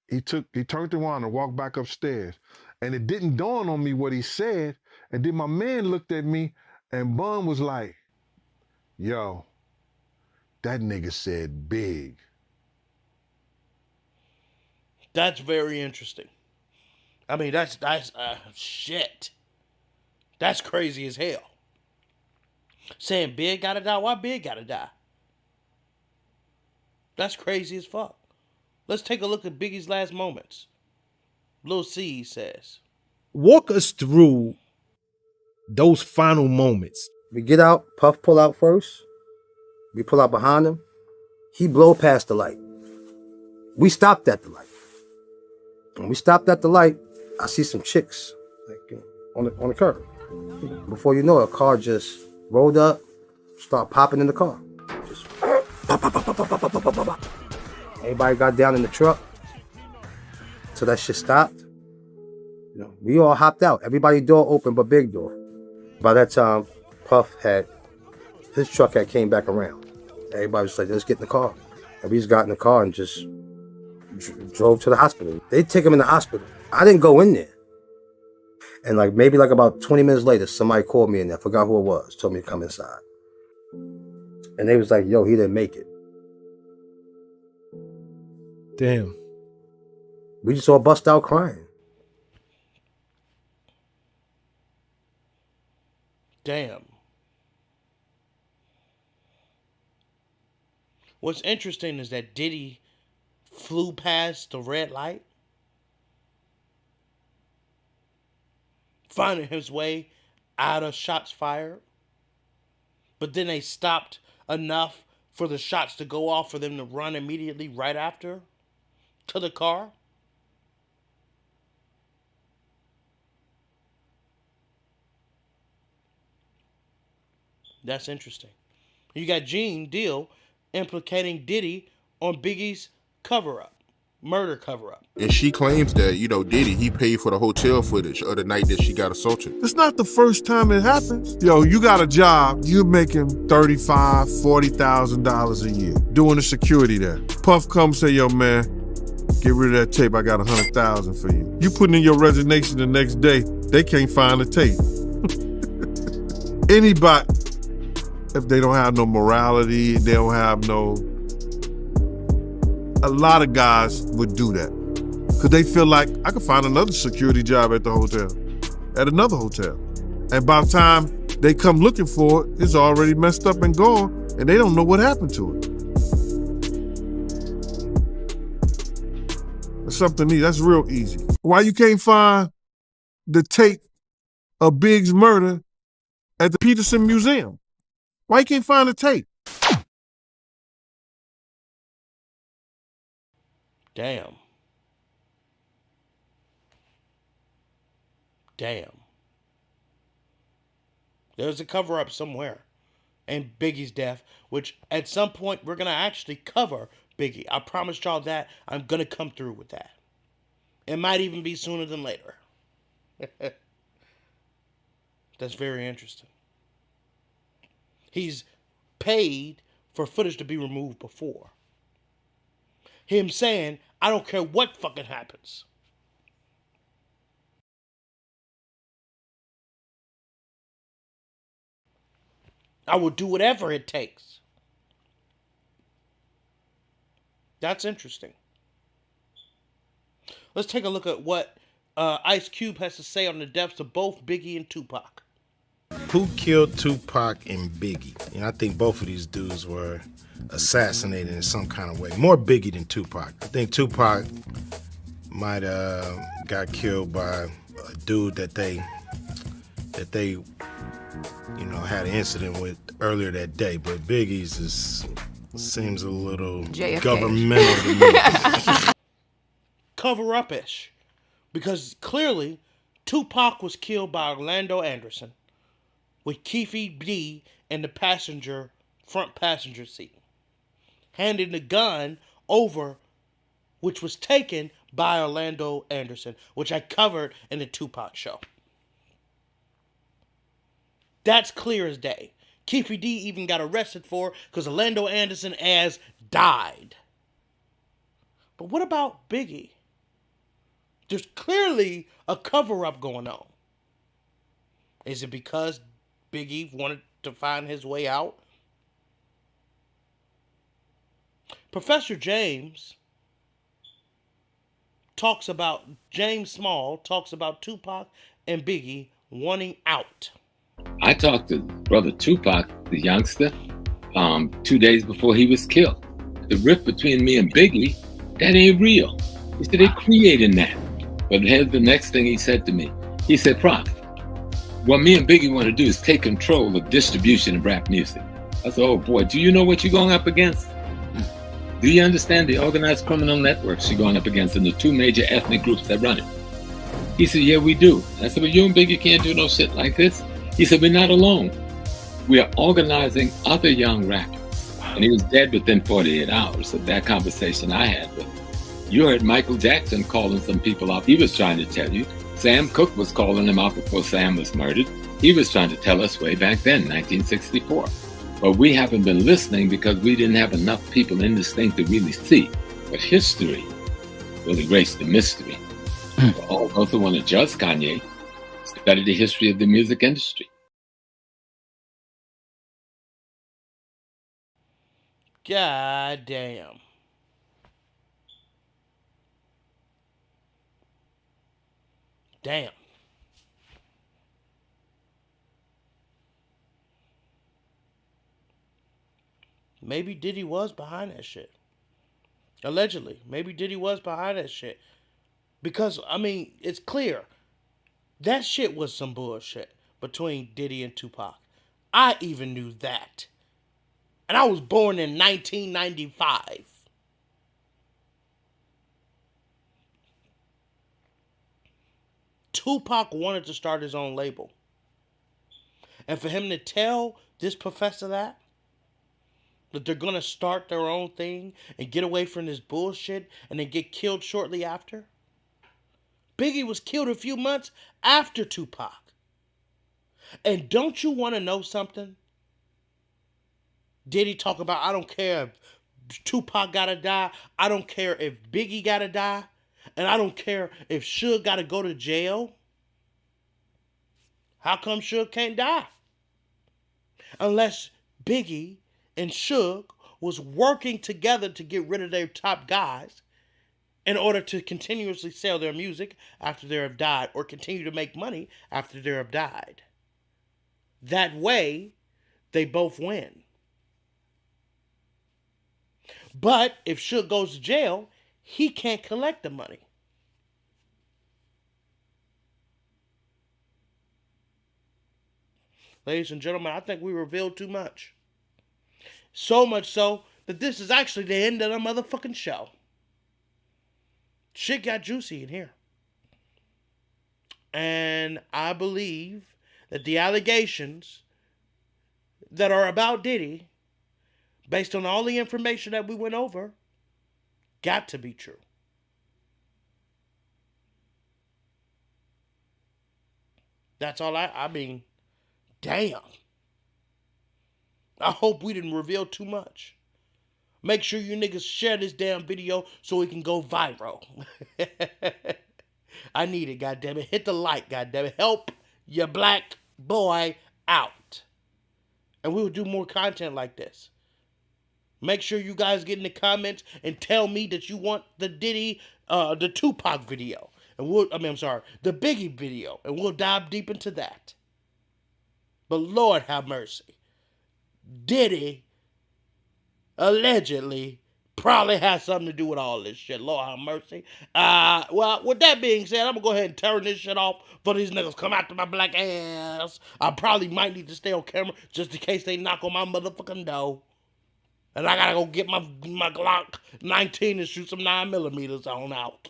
S24: he turned around and walked back upstairs. And it didn't dawn on me what he said. And then my man looked at me and Bun was like, yo, that nigga said Big.
S10: That's very interesting. I mean, that's shit. That's crazy as hell. Saying Big gotta die, why Big gotta die? That's crazy as fuck. Let's take a look at Biggie's last moments. Lil C says,
S3: Walk us through those final moments.
S14: We get out, Puff pull out first. We pull out behind him. He blow past the light. We stopped at the light. When we stopped at the light, I see some chicks like on the curb. Before you know it, a car just rolled up, start popping in the car. Just pop, pop, pop, pop, pop, pop, pop, pop, pop. Everybody got down in the truck. So that shit stopped. You know, we all hopped out. Everybody door open but Big door. By that time, Puff his truck had came back around. Everybody was like, let's get in the car. And we just got in the car and just drove to the hospital. They take him in the hospital. I didn't go in there. And maybe about 20 minutes later, somebody called me in there. I forgot who it was. Told me to come inside. And they was like, yo, he didn't make it.
S3: Damn.
S14: We just all bust out crying.
S10: damn. What's interesting is that Diddy flew past the red light, finding his way out of shots fired. But then they stopped enough for the shots to go off for them to run immediately right after to the car. That's interesting. You got Gene Deal implicating Diddy on Biggie's cover-up, murder cover-up.
S20: And she claims that, Diddy, he paid for the hotel footage of the night that she got assaulted.
S24: It's not the first time it happens. Yo, you got a job, you're making $35,000, $40,000 a year doing the security there. Puff comes say, yo, man, get rid of that tape, I got $100,000 for you. You putting in your resignation the next day, they can't find the tape. Anybody, if they don't have no morality, they don't have no... A lot of guys would do that because they feel like I could find another security job at the hotel, at another hotel. And by the time they come looking for it, it's already messed up and gone, and they don't know what happened to it. That's something neat. That's real easy. Why you can't find the tape of Big's murder at the Peterson Museum? Why you can't find the tape?
S10: Damn. Damn. There's a cover-up somewhere in Biggie's death, which at some point we're going to actually cover Biggie. I promised y'all that. I'm going to come through with that. It might even be sooner than later. That's very interesting. He's paid for footage to be removed before. Him saying, I don't care what fucking happens. I will do whatever it takes. That's interesting. Let's take a look at what Ice Cube has to say on the deaths of both Biggie and Tupac.
S17: Who killed Tupac and Biggie? I think both of these dudes were assassinated in some kind of way. More Biggie than Tupac. I think Tupac might got killed by a dude that they had an incident with earlier that day. But Biggie's seems a little
S21: JFK.
S17: Governmental to me.
S10: Cover up-ish. Because clearly, Tupac was killed by Orlando Anderson with Keefe D in the front passenger seat, handing the gun over which was taken by Orlando Anderson, which I covered in the Tupac show. That's clear as day. Keefy D even got arrested for because Orlando Anderson as died. But what about Biggie? There's clearly a cover-up going on. Is it because Biggie wanted to find his way out? Professor James Small talks about Tupac and Biggie wanting out.
S12: I talked to brother Tupac, the youngster, 2 days before he was killed. The rift between me and Biggie, that ain't real. He said, they creating that. But here's the next thing he said to me. He said, Prof, what me and Biggie want to do is take control of distribution of rap music. I said, oh boy, do you know what you're going up against? Do you understand the organized criminal networks you're going up against and the two major ethnic groups that run it? He said, yeah, we do. I said, well, you and Biggie can't do no shit like this. He said, we're not alone. We are organizing other young rappers. And he was dead within 48 hours of that conversation I had with him. You heard Michael Jackson calling some people out. He was trying to tell you. Sam Cooke was calling him out before Sam was murdered. He was trying to tell us way back then, 1964. But we haven't been listening because we didn't have enough people in this thing to really see. But history will erase the mystery. For all those who want to judge Kanye, study the history of the music industry.
S10: God damn. Damn. Maybe Diddy was behind that shit. Allegedly. Maybe Diddy was behind that shit. Because, I mean, it's clear. That shit was some bullshit between Diddy and Tupac. I even knew that. And I was born in 1995. Tupac wanted to start his own label. And for him to tell this professor that they're going to start their own thing and get away from this bullshit and then get killed shortly after. Biggie was killed a few months after Tupac. And don't you want to know something? Diddy talk about, I don't care if Tupac gotta die. I don't care if Biggie gotta die. And I don't care if Suge gotta go to jail. How come Suge can't die? Unless Biggie and Suge was working together to get rid of their top guys in order to continuously sell their music after they have died or continue to make money after they have died. That way, they both win. But if Suge goes to jail, he can't collect the money. Ladies and gentlemen, I think we revealed too much. So much so that this is actually the end of the motherfucking show. Shit got juicy in here. And I believe that the allegations that are about Diddy, based on all the information that we went over, got to be true. That's all I mean, damn. I hope we didn't reveal too much. Make sure you niggas share this damn video so it can go viral. I need it, goddammit. Hit the like, goddammit. Help your black boy out. And we will do more content like this. Make sure you guys get in the comments and tell me that you want the Diddy, the Tupac video. And the Biggie video. And we'll dive deep into that. But Lord have mercy. Diddy allegedly probably has something to do with all this shit. Lord have mercy. Well, with that being said, I'm going to go ahead and turn this shit off for these niggas come after my black ass. I probably might need to stay on camera just in case they knock on my motherfucking door. And I got to go get my Glock 19 and shoot some 9mm on out.